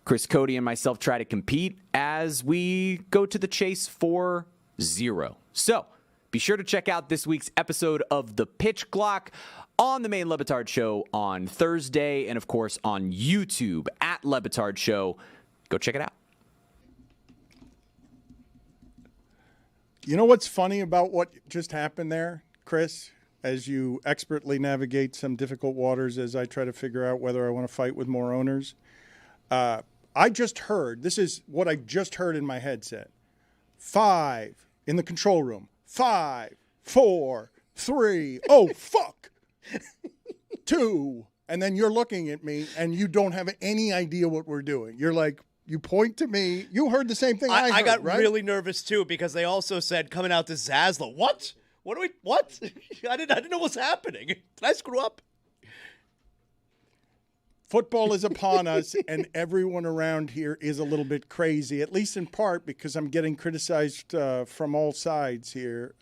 Chris Cody and myself try to compete as we go to the chase for 0. So be sure to check out this week's episode of The Pitch Clock on the main Le Batard Show on Thursday, and of course on YouTube at Le Batard Show. Go check it out. You know what's funny about what just happened there, Chris, as you expertly navigate some difficult waters as I try to figure out whether I want to fight with more owners? I just heard, this is what I just heard in my headset. 5 in the control room. 5, 4, 3, oh, fuck. 2, and then you're looking at me and you don't have any idea what we're doing. You're like, you point to me. You heard the same thing I heard, I got right? really nervous too because they also said coming out to Zaslow. What? What? I didn't know what's happening. Did I screw up? Football is upon us, and everyone around here is a little bit crazy, at least in part because I'm getting criticized from all sides here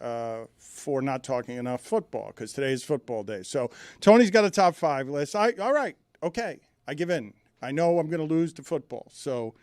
for not talking enough football, because today is football day. So Tony's got a top 5 list. All right, okay, I give in. I know I'm going to lose to football, so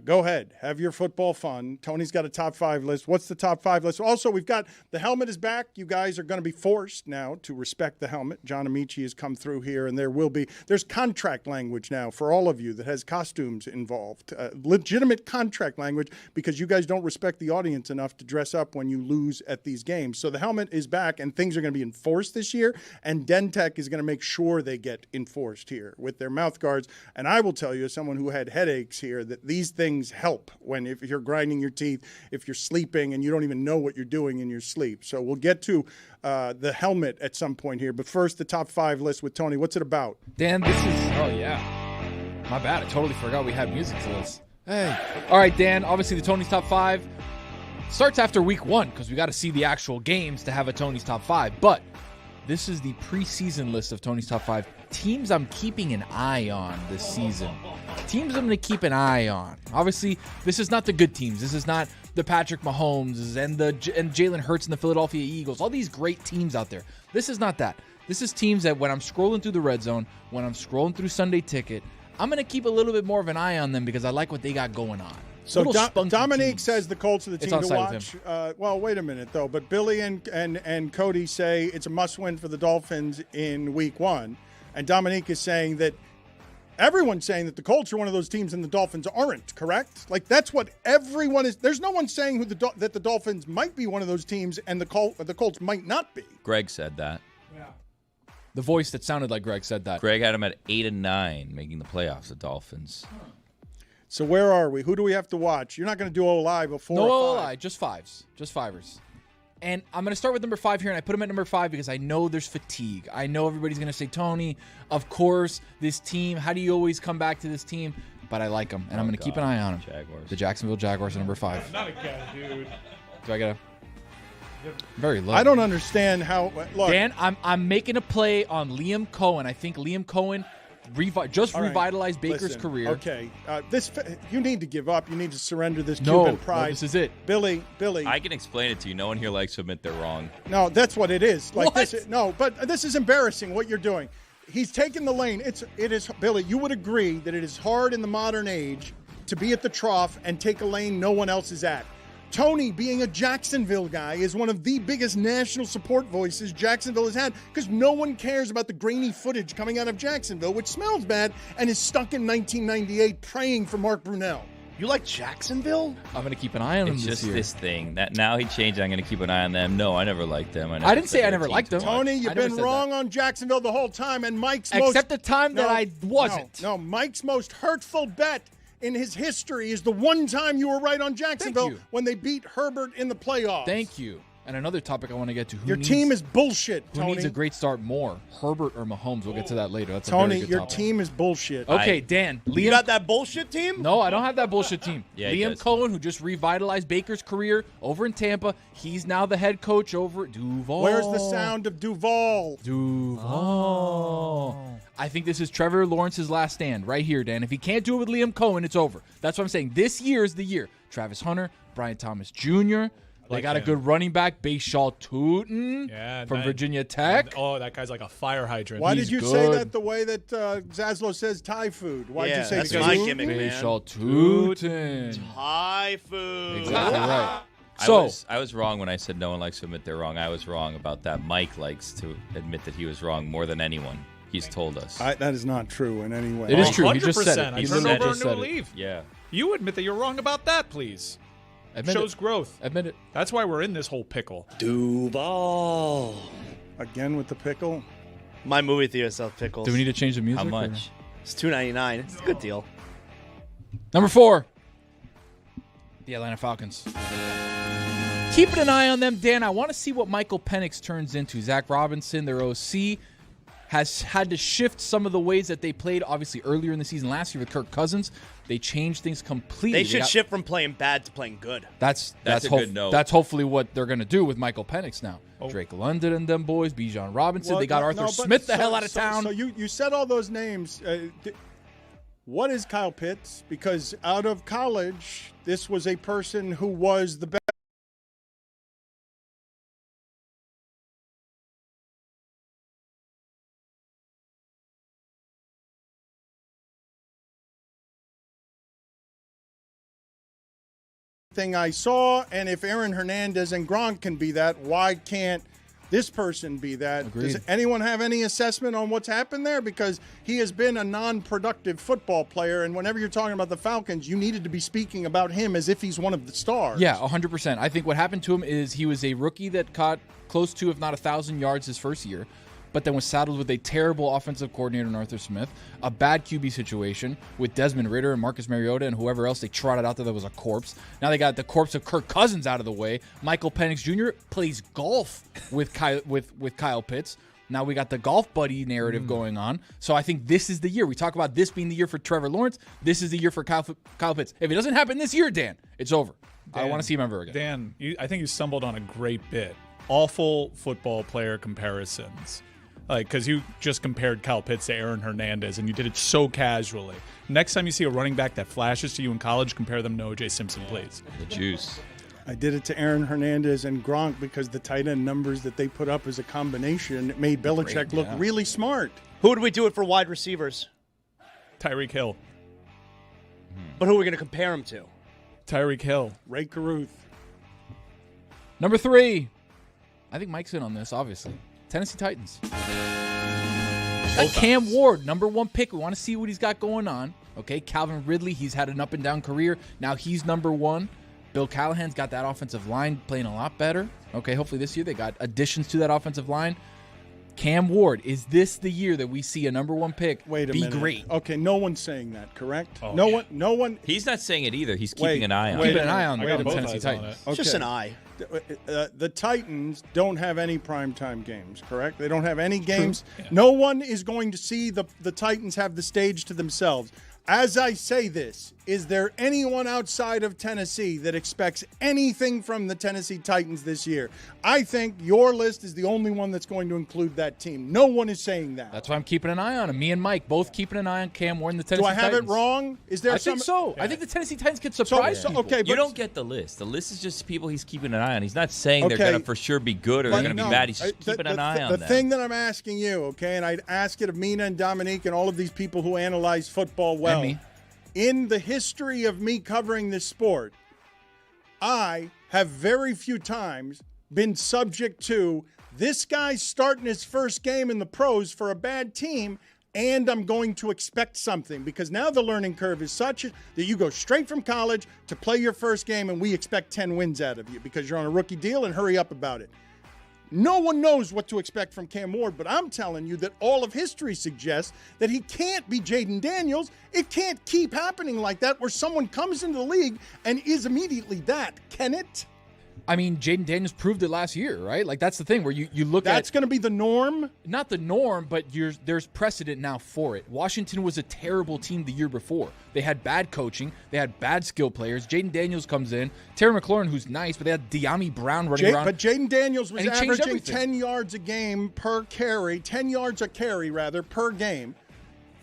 go ahead. Have your football fun. Tony's got a top 5 list. What's the top 5 list? Also, we've got the helmet is back. You guys are going to be forced now to respect the helmet. John Amici has come through here, and there's contract language now for all of you that has costumes involved. Legitimate contract language, because you guys don't respect the audience enough to dress up when you lose at these games. So the helmet is back, and things are going to be enforced this year, and Dentech is going to make sure they get enforced here with their mouth guards. And I will tell you, as someone who had headaches here, that these things help if you're grinding your teeth, if you're sleeping and you don't even know what you're doing in your sleep. So we'll get to the helmet at some point here. But first, the top 5 list with Tony. What's it about? Dan, this is, oh yeah. My bad. I totally forgot we had music to this. Hey. All right, Dan, obviously the Tony's top 5 starts after week 1 because we got to see the actual games to have a Tony's top 5. But this is the preseason list of Tony's top 5 teams I'm keeping an eye on this season. Teams I'm going to keep an eye on. Obviously, this is not the good teams. This is not the Patrick Mahomes and Jalen Hurts and the Philadelphia Eagles. All these great teams out there. This is not that. This is teams that when I'm scrolling through the red zone, when I'm scrolling through Sunday Ticket, I'm going to keep a little bit more of an eye on them because I like what they got going on. So Dominique says the Colts are the team to watch. Well, wait a minute, though. But Billy and Cody say it's a must-win for the Dolphins in week 1. And Dominique is saying that everyone's saying that the Colts are one of those teams and the Dolphins aren't, correct? Like, that's what everyone is. There's no one saying that the Dolphins might be one of those teams and the Colts might not be. Greg said that. Yeah. The voice that sounded like Greg said that. Greg had them at 8-9, making the playoffs, the Dolphins. So where are we? Who do we have to watch? You're not going to do OLI before. No OLI, just 5s. Just 5ers. And I'm going to start with number 5 here, and I put him at number 5 because I know there's fatigue. I know everybody's going to say, Tony, of course, this team, how do you always come back to this team? But I like them, and I'm going to keep an eye on them. Jaguars. The Jacksonville Jaguars are number 5. Not again, dude. Do I get very low? I don't understand how. Look, Dan, I'm making a play on Liam Cohen. I think Liam Cohen revitalized Baker's Listen, career. Okay, you need to give up. You need to surrender this No, Cuban pride. no, this is it. Billy. I can explain it to you. No one here likes to admit they're wrong. No, that's what it is. Like What? But this is embarrassing what you're doing. He's taking the lane. It is Billy. You would agree that it is hard in the modern age to be at the trough and take a lane no one else is at. Tony, being a Jacksonville guy, is one of the biggest national support voices Jacksonville has had because no one cares about the grainy footage coming out of Jacksonville, which smells bad and is stuck in 1998 praying for Mark Brunell. You like Jacksonville? I'm going to keep an eye on them It's this just year. this thing that now he changed. I'm going to keep an eye on them. No, I never liked them. I didn't say I never liked them. Tony, I you've never been said wrong on Jacksonville the whole time, and Except the time that I wasn't. No, Mike's most hurtful bet in his history is the one time you were right on Jacksonville when they beat Herbert in the playoffs. Thank you. And another topic I want to get to. Your team is bullshit, Who Tony. needs a great start more, Herbert or Mahomes? We'll get to that later. That's a Tony, very good your topic. team is bullshit. Okay, Dan. You got that bullshit team? No, I don't have that bullshit team. Yeah, he Liam does. Cohen, who just revitalized Baker's career over in Tampa. He's now the head coach over at Duval. Where's the sound of Duval? Duval. I think this is Trevor Lawrence's last stand right here, Dan. If he can't do it with Liam Cohen, it's over. That's what I'm saying. This year is the year. Travis Hunter, Brian Thomas Jr., they got a good running back, Bashaw Tootin from Virginia Tech. Oh, that guy's like a fire hydrant. Why did you say that the way that Zaslow says Thai food? Why did you say that's my Tootin? gimmick, man. Bashaw Tootin. Thai food. Exactly right. I was wrong when I said no one likes to admit they're wrong. I was wrong about that. Mike likes to admit that he was wrong more than anyone. He's told us. That is not true in any way. It is true. He just said it. I He turned literally over a just new said it. leaf. Yeah. You admit that you're wrong about that, please. Admit Shows it. growth. Admit it. That's why we're in this whole pickle. Duval. Again with the pickle? My movie theater sells pickles. Do we need to change the music? How or- much? It's $2.99. It's a good deal. Number 4, the Atlanta Falcons. Keeping an eye on them, Dan. I want to see what Michael Penix turns into. Zach Robinson, their OC, has had to shift some of the ways that they played, obviously, earlier in the season last year with Kirk Cousins. They changed things completely. They should shift from playing bad to playing good. That's a good note. That's hopefully what they're going to do with Michael Penix now. Drake London and them boys, Bijan Robinson. They got Arthur Smith the hell out of town. So you said all those names. What is Kyle Pitts? Because out of college, this was a person who was the best. Thing I saw, and if Aaron Hernandez and Gronk can be that, why can't this person be that? Agreed. Does anyone have any assessment on what's happened there? Because he has been a non-productive football player, and whenever you're talking about the Falcons, you needed to be speaking about him as if he's one of the stars. Yeah, 100%. I think what happened to him is he was a rookie that caught close to, if not 1,000 yards his first year, but then was saddled with a terrible offensive coordinator in Arthur Smith, a bad QB situation with Desmond Ridder and Marcus Mariota and whoever else they trotted out there that was a corpse. Now they got the corpse of Kirk Cousins out of the way. Michael Penix Jr. plays golf with Kyle Pitts. Now we got the golf buddy narrative going on. So I think this is the year. We talk about this being the year for Trevor Lawrence. This is the year for Kyle Pitts. If it doesn't happen this year, Dan, it's over. I don't want to see him ever again. Dan, I think you stumbled on a great bit. Awful football player comparisons. Because you just compared Kyle Pitts to Aaron Hernandez, and you did it so casually. Next time you see a running back that flashes to you in college, compare them to O.J. Simpson, please. The juice. I did it to Aaron Hernandez and Gronk because the tight end numbers that they put up as a combination it made Belichick look really smart. Who would we do it for wide receivers? Tyreek Hill. But who are we going to compare him to? Tyreek Hill. Ray Caruth. Number 3. I think Mike's in on this, obviously. Tennessee Titans. Cam Ward, number 1 pick. We want to see what he's got going on. Okay, Calvin Ridley, he's had an up and down career. Now he's number 1. Bill Callahan's got that offensive line playing a lot better. Okay, hopefully this year they got additions to that offensive line. Cam Ward, is this the year that we see a number 1 pick Wait a be minute. great? Okay, no one's saying that, correct? Oh, no yeah. one. He's not saying it either. He's keeping an eye on it. Keeping an eye on I got the both Tennessee eyes on Titans. it. Just an eye. The Titans don't have any primetime games, correct? They don't have any games. Yeah. No one is going to see the Titans have the stage to themselves. As I say this, is there anyone outside of Tennessee that expects anything from the Tennessee Titans this year? I think your list is the only one that's going to include that team. No one is saying that. That's why I'm keeping an eye on him. Me and Mike both keeping an eye on Cam Ward and the Tennessee Do I have Titans. it wrong? Is there I think so. I think the Tennessee Titans could surprise people. Okay, you don't get the list. The list is just people he's keeping an eye on. He's not saying they're going to for sure be good or they're going to be bad. He's just keeping an eye on them. The thing that I'm asking you, okay, and I'd ask it of Mina and Dominique and all of these people who analyze football well. And me. In the history of me covering this sport, I have very few times been subject to this guy's starting his first game in the pros for a bad team, and I'm going to expect something because now the learning curve is such that you go straight from college to play your first game, and we expect 10 wins out of you because you're on a rookie deal, and hurry up about it. No one knows what to expect from Cam Ward, but I'm telling you that all of history suggests that he can't be Jaden Daniels. It can't keep happening like that where someone comes into the league and is immediately that. Can it? I mean, Jaden Daniels proved it last year, right? Like, that's the thing where you look at... That's going to be the norm? Not the norm, but there's precedent now for it. Washington was a terrible team the year before. They had bad coaching. They had bad skill players. Jaden Daniels comes in. Terry McLaurin, who's nice, but they had De'Ami Brown running around. But Jaden Daniels was averaging everything. 10 yards a game per carry, 10 yards a carry, rather, per game.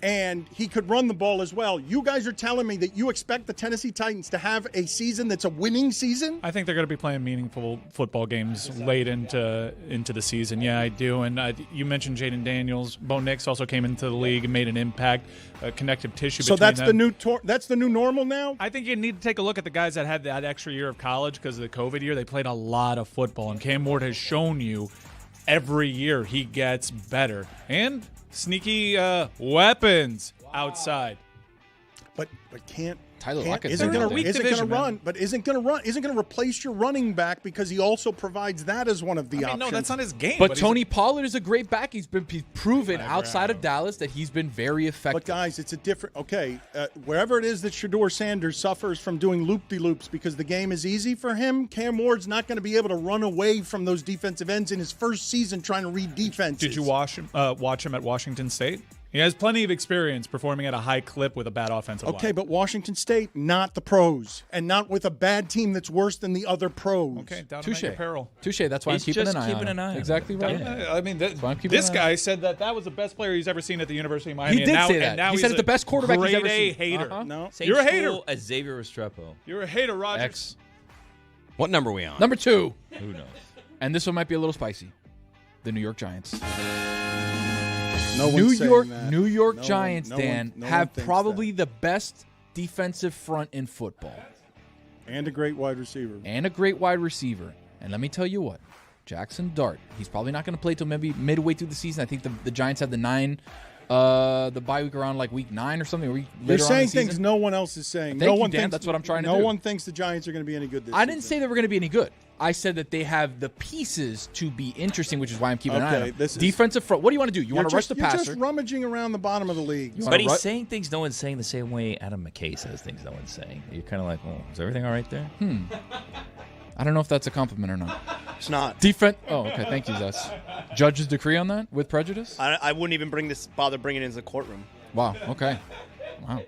And he could run the ball as well. You guys are telling me that you expect the Tennessee Titans to have a season that's a winning season? I think they're going to be playing meaningful football games late into the season. Yeah, I do. And you mentioned Jaden Daniels. Bo Nix also came into the league and made an impact, connective tissue so between them. So that's the new normal now? I think you need to take a look at the guys that had that extra year of college because of the COVID year. They played a lot of football. And Cam Ward has shown you every year he gets better. And sneaky weapons outside. But can't Tyler Lockett isn't going to run, but isn't going to replace your running back because he also provides that as one of the options. No, that's not his game. But Tony Pollard is a great back. He's proven outside of Dallas that he's been very effective. But guys, it's a different. Okay, wherever it is that Shedeur Sanders suffers from doing loop-de-loops because the game is easy for him, Cam Ward's not going to be able to run away from those defensive ends in his first season trying to read defenses. Did you watch him at Washington State? He has plenty of experience performing at a high clip with a bad offensive line. Okay, but Washington State, not the pros, and not with a bad team that's worse than the other pros. Okay, down to your peril. Touche. That's why I'm keeping an eye on him. Exactly right. Yeah. I mean, this guy said that was the best player he's ever seen at the University of Miami. He did say that. And now he said it's the best quarterback he's ever seen. Hater. Uh-huh. No, you're a hater. As Xavier Restrepo. You're a hater, Rogers. X. What number are we on? Number 2. Who knows? And this one might be a little spicy. The New York Giants. New York Giants, Dan, have probably the best defensive front in football. And a great wide receiver. And let me tell you what. Jackson Dart, he's probably not going to play till maybe midway through the season. I think the Giants have the bye week around like week 9 or something. You're saying things no one else is saying. Dan. That's what I'm trying to do. No one thinks the Giants are going to be any good this season. I didn't say they were going to be any good. I said that they have the pieces to be interesting, which is why I'm keeping an eye on them. Defensive front. What do you want to do? You want to rush the passer? You're just rummaging around the bottom of the league. But he's saying things no one's saying the same way Adam McKay says things no one's saying. You're kind of like, well, is everything all right there? I don't know if that's a compliment or not. It's not. Defense. Oh, okay. Thank you, Zess. Judge's decree on that with prejudice? I wouldn't even bother bringing it into the courtroom. Wow. Okay. Wow.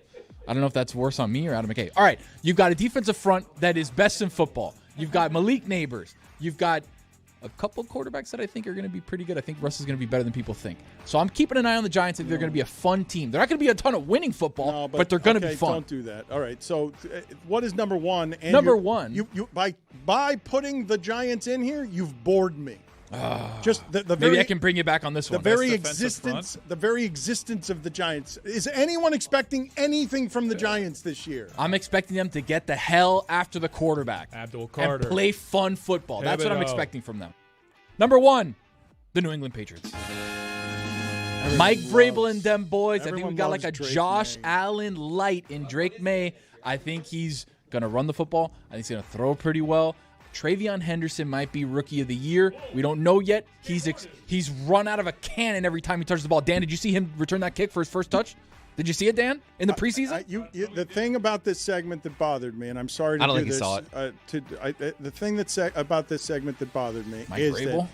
I don't know if that's worse on me or Adam McKay. All right. You've got a defensive front that is best in football. You've got Malik Neighbors. You've got a couple quarterbacks that I think are going to be pretty good. I think Russ is going to be better than people think. So I'm keeping an eye on the Giants. I think they're going to be a fun team. They're not going to be a ton of winning football, but they're going to be fun. Don't do that. All right. So what is number 1? And number 1. You by putting the Giants in here, you've bored me. Just the maybe very, I can bring you back on this one. The very existence of the Giants. Is anyone expecting anything from the Giants this year? I'm expecting them to get the hell after the quarterback. Abdul Carter. And play fun football. That's what I'm expecting from them. Number 1, the New England Patriots. Mike Vrabel and them boys. I think we got like a Josh Allen light in Drake May. I think he's going to run the football. I think he's going to throw pretty well. Travion Henderson might be Rookie of the Year. We don't know yet. He's run out of a cannon every time he touches the ball. Dan, did you see him return that kick for his first touch? Did you see it, Dan, in the preseason? The thing about this segment that bothered me, and I'm sorry to do this. I don't think you saw it. The thing about this segment that bothered me is that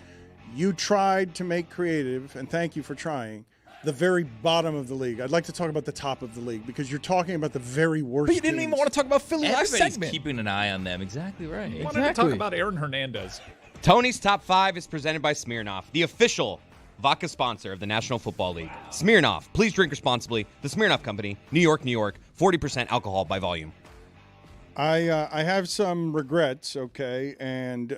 you tried to make creative, and thank you for trying, the very bottom of the league. I'd like to talk about the top of the league because you're talking about the very worst. But you didn't even want to talk about Philly last Everybody's segment. keeping an eye on them. Exactly right. I wanted to talk about Aaron Hernandez. Tony's Top 5 is presented by Smirnoff, the official vodka sponsor of the National Football League. Smirnoff, please drink responsibly. The Smirnoff Company, New York, New York, 40% alcohol by volume. I have some regrets, okay, and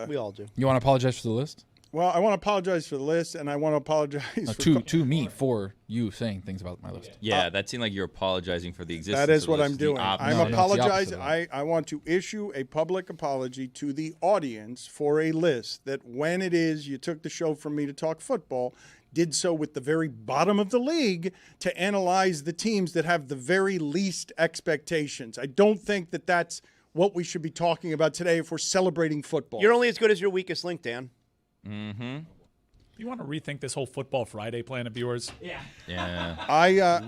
we all do. You want to apologize for the list? Well, I want to apologize for the list, and I want to apologize to me for you saying things about my list. Yeah, that seemed like you're apologizing for the existence. That is of the what list. I'm doing. The I'm opposite. apologizing. I want to issue a public apology to the audience for a list that when it is you took the show from me to talk football, did so with the very bottom of the league to analyze the teams that have the very least expectations. I don't think that that's what we should be talking about today if we're celebrating football. You're only as good as your weakest link, Dan. Mm-hmm. You want to rethink this whole Football Friday plan of yours? Yeah.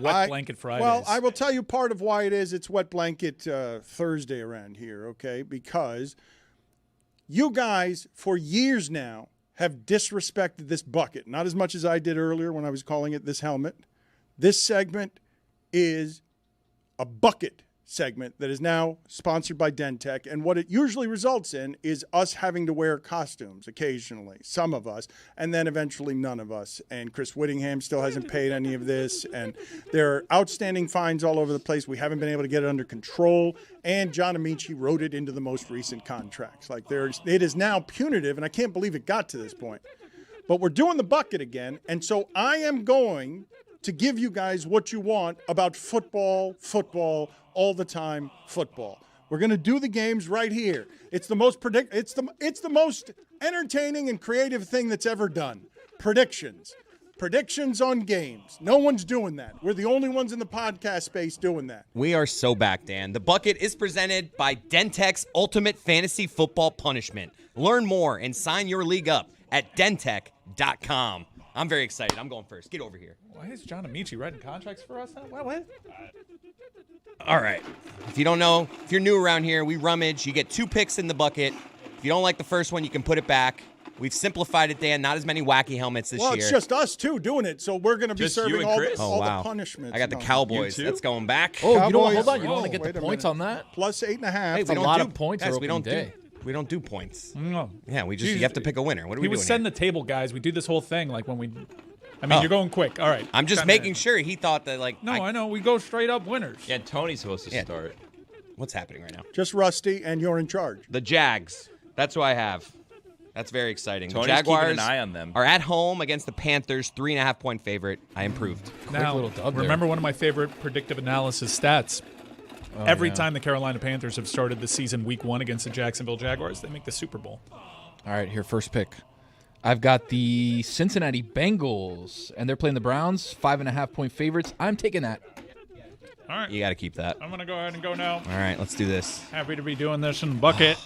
Wet Blanket Fridays. Well, I will tell you part of why it is. It's Wet Blanket Thursday around here, okay? Because you guys, for years now, have disrespected this bucket. Not as much as I did earlier when I was calling it this helmet. This segment is a bucket segment that is now sponsored by Dentech, and what it usually results in is us having to wear costumes occasionally, some of us, and then eventually none of us. And Chris Whittingham still hasn't paid any of this, and there are outstanding fines all over the place. We haven't been able to get it under control, and John Amici wrote it into the most recent contracts. Like it is now punitive, and I can't believe it got to this point. But we're doing the bucket again, and so I am going to give you guys what you want about football, all the time football. We're going to do the games right here. It's the most it's the most entertaining and creative thing that's ever done. Predictions on games. No one's doing that. We're the only ones in the podcast space doing that. We are so back, Dan. The bucket is presented by Dentech's Ultimate Fantasy Football Punishment. Learn more and sign your league up at dentech.com. I'm very excited. I'm going first. Get over here. Why is John Amici writing contracts for us now? What? All right. If you don't know, if you're new around here, we rummage. You get 2 picks in the bucket. If you don't like the first one, you can put it back. We've simplified it, Dan. Not as many wacky helmets this year. Well, it's just us two doing it, so we're going to be serving all the punishments. I got the Cowboys. That's going back. Oh, Cowboys, you know what? Hold on. You don't want to get the points on that? Plus 8.5. Hey, a lot of points guys, are opening day. We don't do points. No. Yeah, you have to pick a winner. What are we doing? He was setting the table, guys. We do this whole thing like when we. I mean, you're going quick. All right. I'm just making sure he thought that No, I know. We go straight up winners. Yeah, Tony's supposed to start. What's happening right now? Just Rusty, and you're in charge. The Jags. That's who I have. That's very exciting. Tony's the Jaguars keeping an eye on them. Are at home against the Panthers, 3.5-point favorite. I improved. Now, remember one of my favorite predictive analysis stats. Every time the Carolina Panthers have started the season week 1 against the Jacksonville Jaguars, they make the Super Bowl. All right, here, first pick. I've got the Cincinnati Bengals, and they're playing the Browns, 5.5-point favorites. I'm taking that. All right. You got to keep that. I'm going to go ahead and go now. All right, let's do this. Happy to be doing this in the bucket.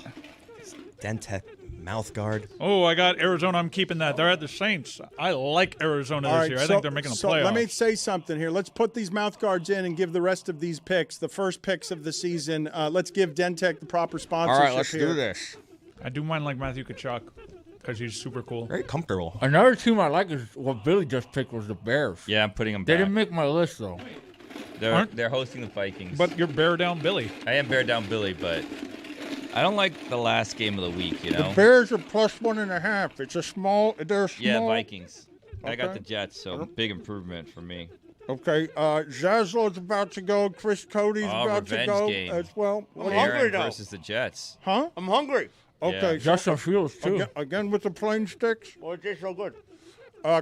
Dentech mouth guard. Oh, I got Arizona. I'm keeping that. They're at the Saints. I like Arizona this year. I think they're making a playoff. Let me say something here. Let's put these mouth guards in and give the rest of these picks, the first picks of the season. Let's give Dentech the proper sponsorship. All right, let's do this. I do mind like Matthew Tkachuk because he's super cool. Very comfortable. Another team I like is what Billy just picked was the Bears. Yeah, I'm putting them They back. didn't make my list, though. They're hosting the Vikings. But you're bear down Billy. I am bear down Billy, but I don't like the last game of the week, you know? The Bears are plus 1.5. They're small. Yeah, Vikings. Okay. I got the Jets, so big improvement for me. Okay, Zaslo's about to go. Chris Cody's about to go game. as well. I'm hungry versus the Jets. Huh? I'm hungry. Okay, Yeah. Justin Fields, too. Again with the plain sticks. Oh, it tastes so good.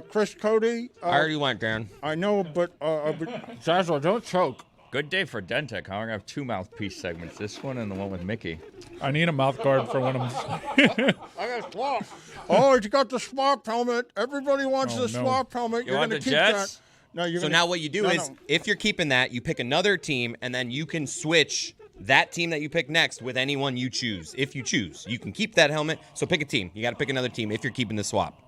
Chris Cody. I already went, Darren. I know, but Zaslo, don't choke. Good day for Dentech. I'm going to have 2 mouthpiece segments, this one and the one with Mickey. I need a mouth guard for one of them. I got swap. Oh, you got the swap helmet. Everybody wants the swap helmet. You You're want going to the keep Jets? that. No, you're So now what you do is, if you're keeping that, you pick another team, and then you can switch that team that you pick next with anyone you choose. If you choose, you can keep that helmet. So pick a team. You got to pick another team if you're keeping the swap.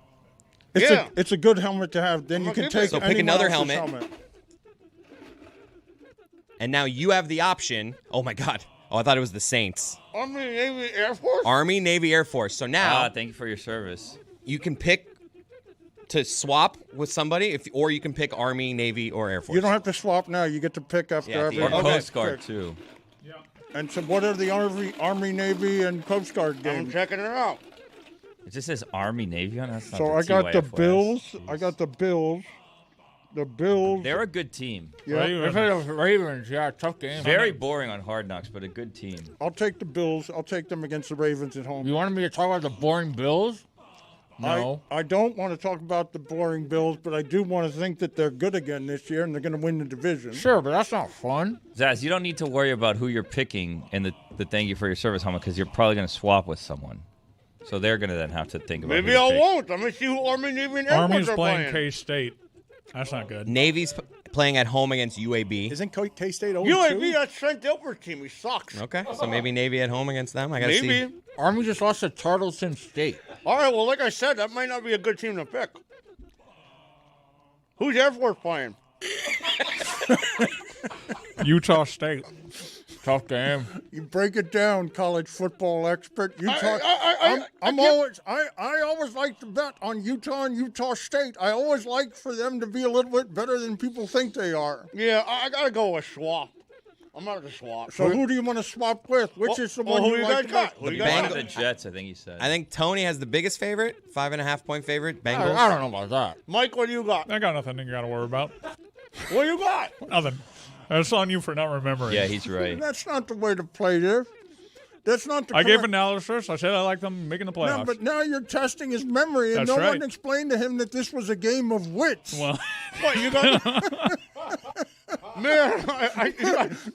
It's a good helmet to have. Then you can take So pick anyone another else's helmet. And now you have the option. Oh my God. Oh, I thought it was the Saints. Army, Navy, Air Force? Army, Navy, Air Force. So now thank you for your service. you can pick to swap with somebody, or you can pick Army, Navy, or Air Force. You don't have to swap now. You get to pick after every. Or Coast Guard, too. And so, what are the Army, Navy, and Coast Guard games? I'm checking it out. It just says Army, Navy on it. That's not So I got the Bills. I got the Bills. The Bills. They're a good team. Yeah. Ravens, yeah, tough game. Very boring on Hard Knocks, but a good team. I'll take the Bills. I'll take them against the Ravens at home. You wanted me to talk about the boring Bills? No. I don't want to talk about the boring Bills, but I do want to think that they're good again this year and they're going to win the division. Sure, but that's not fun. Zaz, you don't need to worry about who you're picking in the thank you for your service helmet because you're probably going to swap with someone. So they're going to then have to think about Maybe I won't. I'm going to see who Army, Navy, and Air Force Army's are playing K-State. That's not good. Navy's playing at home against UAB. Isn't K-State 0-2? UAB, that's Trent Dilfer's team. He sucks. Okay, so maybe Navy at home against them. I got to see. Maybe. Army just lost to Tarleton State. All right, well, like I said, that might not be a good team to pick. Who's Air Force playing? Utah State. Tough game. You break it down, college football expert. I always like to bet on Utah and Utah State. I always like for them to be a little bit better than people think they are. Yeah, I got to go with swap. I'm out to swap. So who do you want to swap with? Which is the one who you you like guys the got? most? Who you The got? Bengals, the Jets, I think he said. I think Tony has the biggest favorite, 5.5-point favorite. Bengals. I don't know about that. Mike, what do you got? I got nothing you got to worry about. What you got? Nothing. That's on you for not remembering. Yeah, he's right. That's not the way to play this. That's not the I gave correct- analysis. I said I like them making the playoffs. No, but now you're testing his memory, and That's no right. one explained to him that this was a game of wits. Well, What, you got? Man,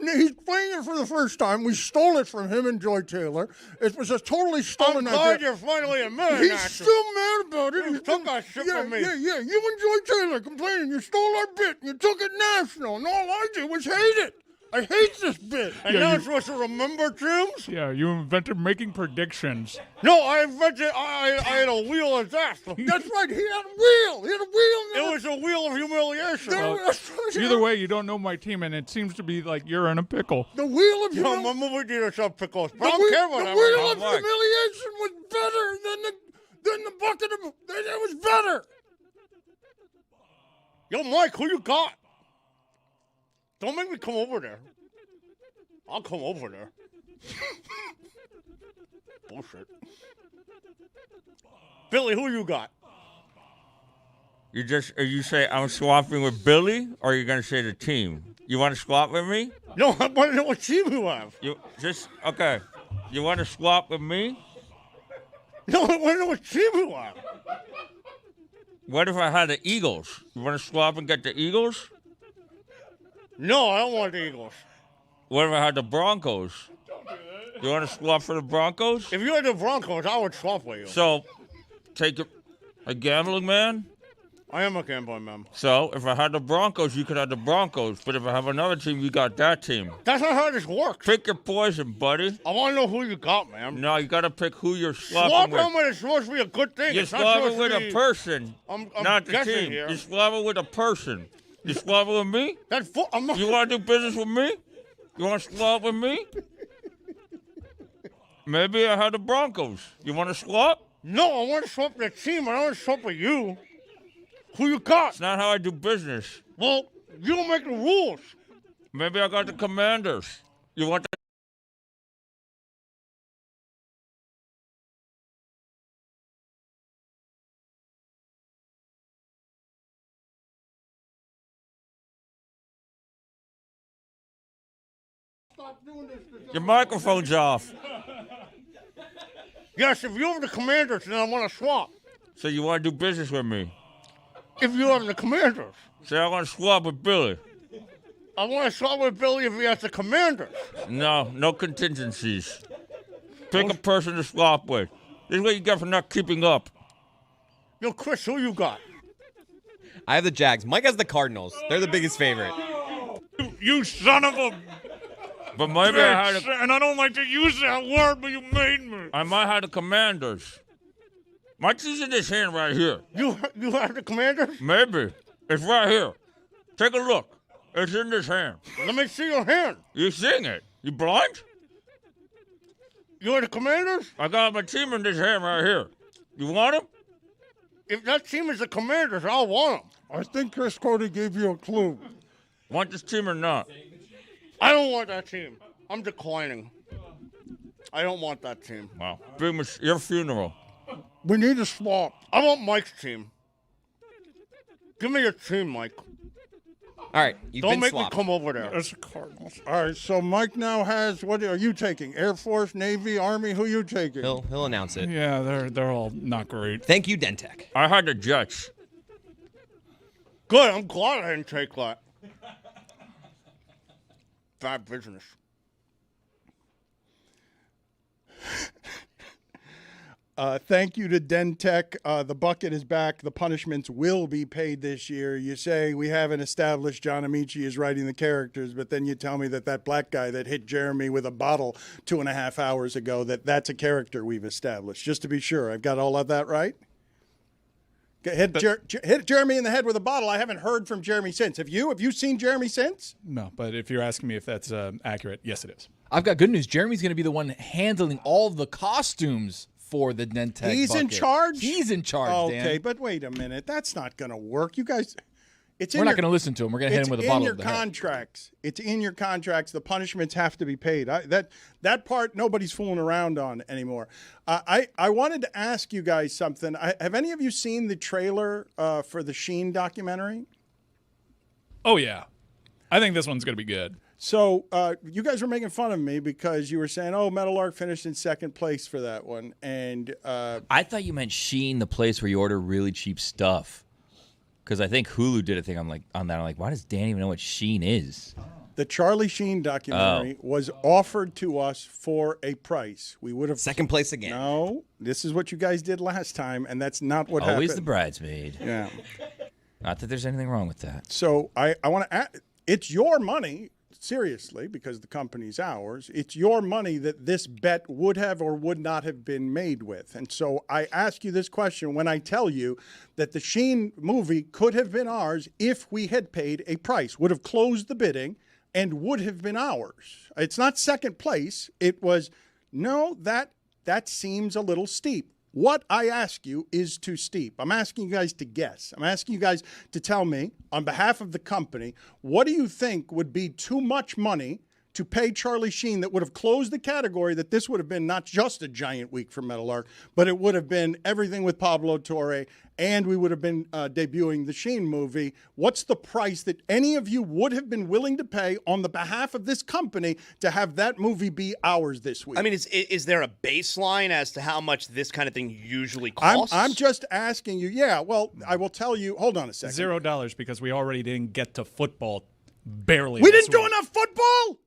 He's playing it for the first time. We stole it from him and Joy Taylor. It was a totally stolen I'm glad idea. you're finally admitting He's that. still mad about it. You took that shit yeah, from me. Yeah. You and Joy Taylor complaining you stole our bit. You took it national, and all I did was hate it. I hate this bit. And now it's supposed to remember James? yeah, you invented making predictions. No, I invented. I had a wheel of death. That's right. He had a wheel. He had a wheel. It was a wheel of humiliation. Either way, you don't know my team, and it seems to be like you're in a pickle. The wheel of Yo, my movie theater sell pickles. But I don't care what the wheel of humiliation was better than the bucket of. It was better. Yo, Mike, who you got? Don't make me come over there. I'll come over there. Bullshit. Billy, who you got? Are you say I'm swapping with Billy, or are you gonna say the team? You want to swap with me? No, I want to know what team you have. Okay. You want to swap with me? No, I want to know what team you have. What if I had the Eagles? You want to swap and get the Eagles? No, I don't want the Eagles. What if I had the Broncos? You want to swap for the Broncos? If you had the Broncos, I would swap with you. So, take a gambling man? I am a gambling man. So, if I had the Broncos, you could have the Broncos. But if I have another team, you got that team. That's not how this works. Pick your poison, buddy. I want to know who you got, man. No, you got to pick who you're swapping with. Swapping is supposed to be a good thing. You're It's not swapping supposed with to a be- person, I'm not the guessing team. here. You're swapping with a person. You swapping with me? I'm not. You want to do business with me? You want to swap with me? Maybe I had the Broncos. You want to swap? No, I want to swap the team. I don't want to swap with you. Who you got? It's not how I do business. Well, you don't make the rules. Maybe I got the Commanders. You want the... Your microphone's off. Yes, if you have the Commanders, then I want to swap. So you want to do business with me? If you have the Commanders. Say I want to swap with Billy. I want to swap with Billy if he has the Commanders. No contingencies. Pick a person to swap with. This is what you get for not keeping up. Yo, Chris, who you got? I have the Jags. Mike has the Cardinals. They're the biggest favorite. You son of a... But maybe I had And I don't like to use that word, but you made me. I might have the Commanders. My team's in this hand right here. You have the Commanders? Maybe. It's right here. Take a look. It's in this hand. Let me see your hand. You seeing it? You blind? You have the Commanders? I got my team in this hand right here. You want them? If that team is the Commanders, I'll want them. I think Chris Cody gave you a clue. Want this team or not? I don't want that team. I'm declining. I don't want that team. Wow. Your funeral. We need a swap. I want Mike's team. Give me your team, Mike. All right, Don't make me come over there. That's the Cardinals. All right, so Mike now has, what are you taking? Air Force, Navy, Army? Who are you taking? He'll announce it. Yeah, they're all not great. Thank you, Dentech. I had the Jets. Good, I'm glad I didn't take that. Bad business. Thank you to Dentech. The bucket is back. The punishments will be paid this year. You say we haven't established John Amici is writing the characters, but then you tell me that black guy that hit Jeremy with a bottle 2.5 hours ago, that's a character we've established. Just to be sure, I've got all of that right? Hit Jeremy in the head with a bottle. I haven't heard from Jeremy since. Have you? Have you seen Jeremy since? No, but if you're asking me if that's accurate, yes, it is. I've got good news. Jeremy's going to be the one handling all the costumes for the Dentech He's bucket. in charge? He's in charge, Dan. Okay, but wait a minute. That's not going to work. You guys, We're not going to listen to him. We're going to hit him with a bottle of the head. It's in your contracts. The punishments have to be paid. That part nobody's fooling around on anymore. I wanted to ask you guys something. Have any of you seen the trailer for the Sheen documentary? Oh, yeah. I think this one's going to be good. So you guys were making fun of me because you were saying, "Oh, Meadowlark finished in second place for that one," and I thought you meant Shein, the place where you order really cheap stuff. Because I think Hulu did a thing on that. I'm like, why does Dan even know what Shein is? The Charlie Sheen documentary was offered to us for a price. We would have second place again. No, this is what you guys did last time, and that's not what happened. Always the bridesmaid. Yeah. Not that there's anything wrong with that. So I want to add, it's your money. Seriously, because the company's ours, it's your money that this bet would have or would not have been made with. And so I ask you this question when I tell you that the Sheen movie could have been ours if we had paid a price, would have closed the bidding, and would have been ours. It's not second place. It was, no, that seems a little steep. What I ask you is too steep. I'm asking you guys to guess. I'm asking you guys to tell me, on behalf of the company, what do you think would be too much money to pay Charlie Sheen that would have closed the category that this would have been not just a giant week for Meadowlark, but it would have been everything with Pablo Torre, and we would have been debuting the Sheen movie. What's the price that any of you would have been willing to pay on the behalf of this company to have that movie be ours this week? I mean, is there a baseline as to how much this kind of thing usually costs? I'm just asking you. Yeah, well, I will tell you. Hold on a second. $0 because we already didn't get to football. Barely. We didn't do enough football?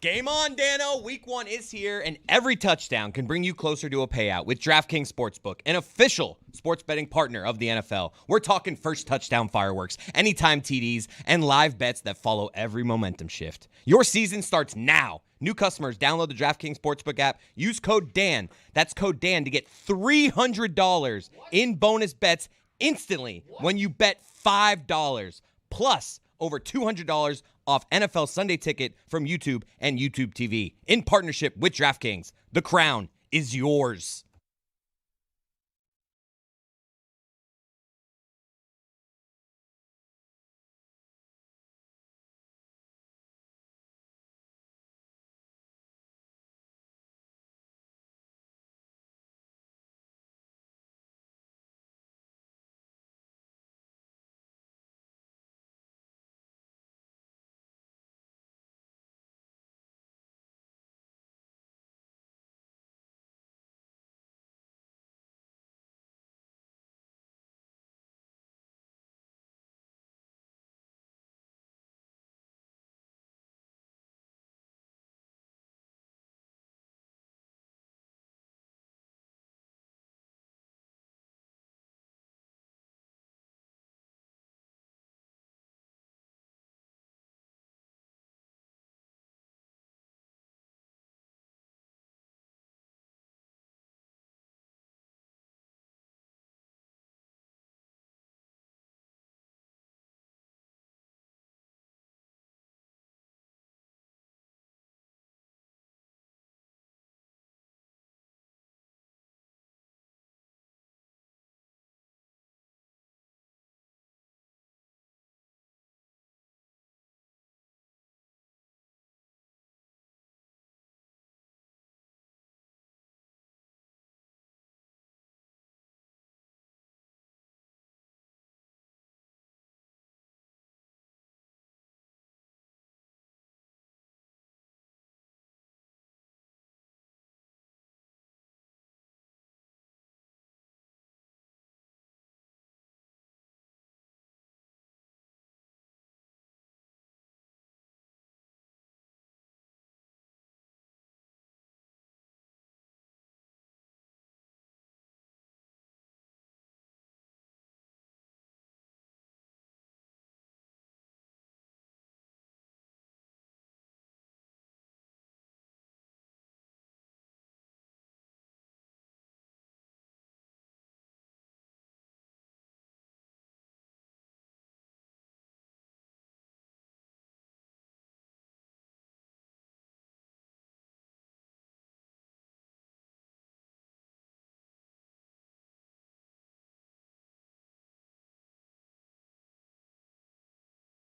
Game on, Dano. Week 1 is here, and every touchdown can bring you closer to a payout with DraftKings Sportsbook, an official sports betting partner of the NFL. We're talking first touchdown fireworks, anytime TDs, and live bets that follow every momentum shift. Your season starts now. New customers download the DraftKings Sportsbook app. Use code DAN. That's code DAN to get $300 in bonus bets instantly when you bet $5. Plus, over $200 off NFL Sunday Ticket from YouTube and YouTube TV. In partnership with DraftKings, the crown is yours.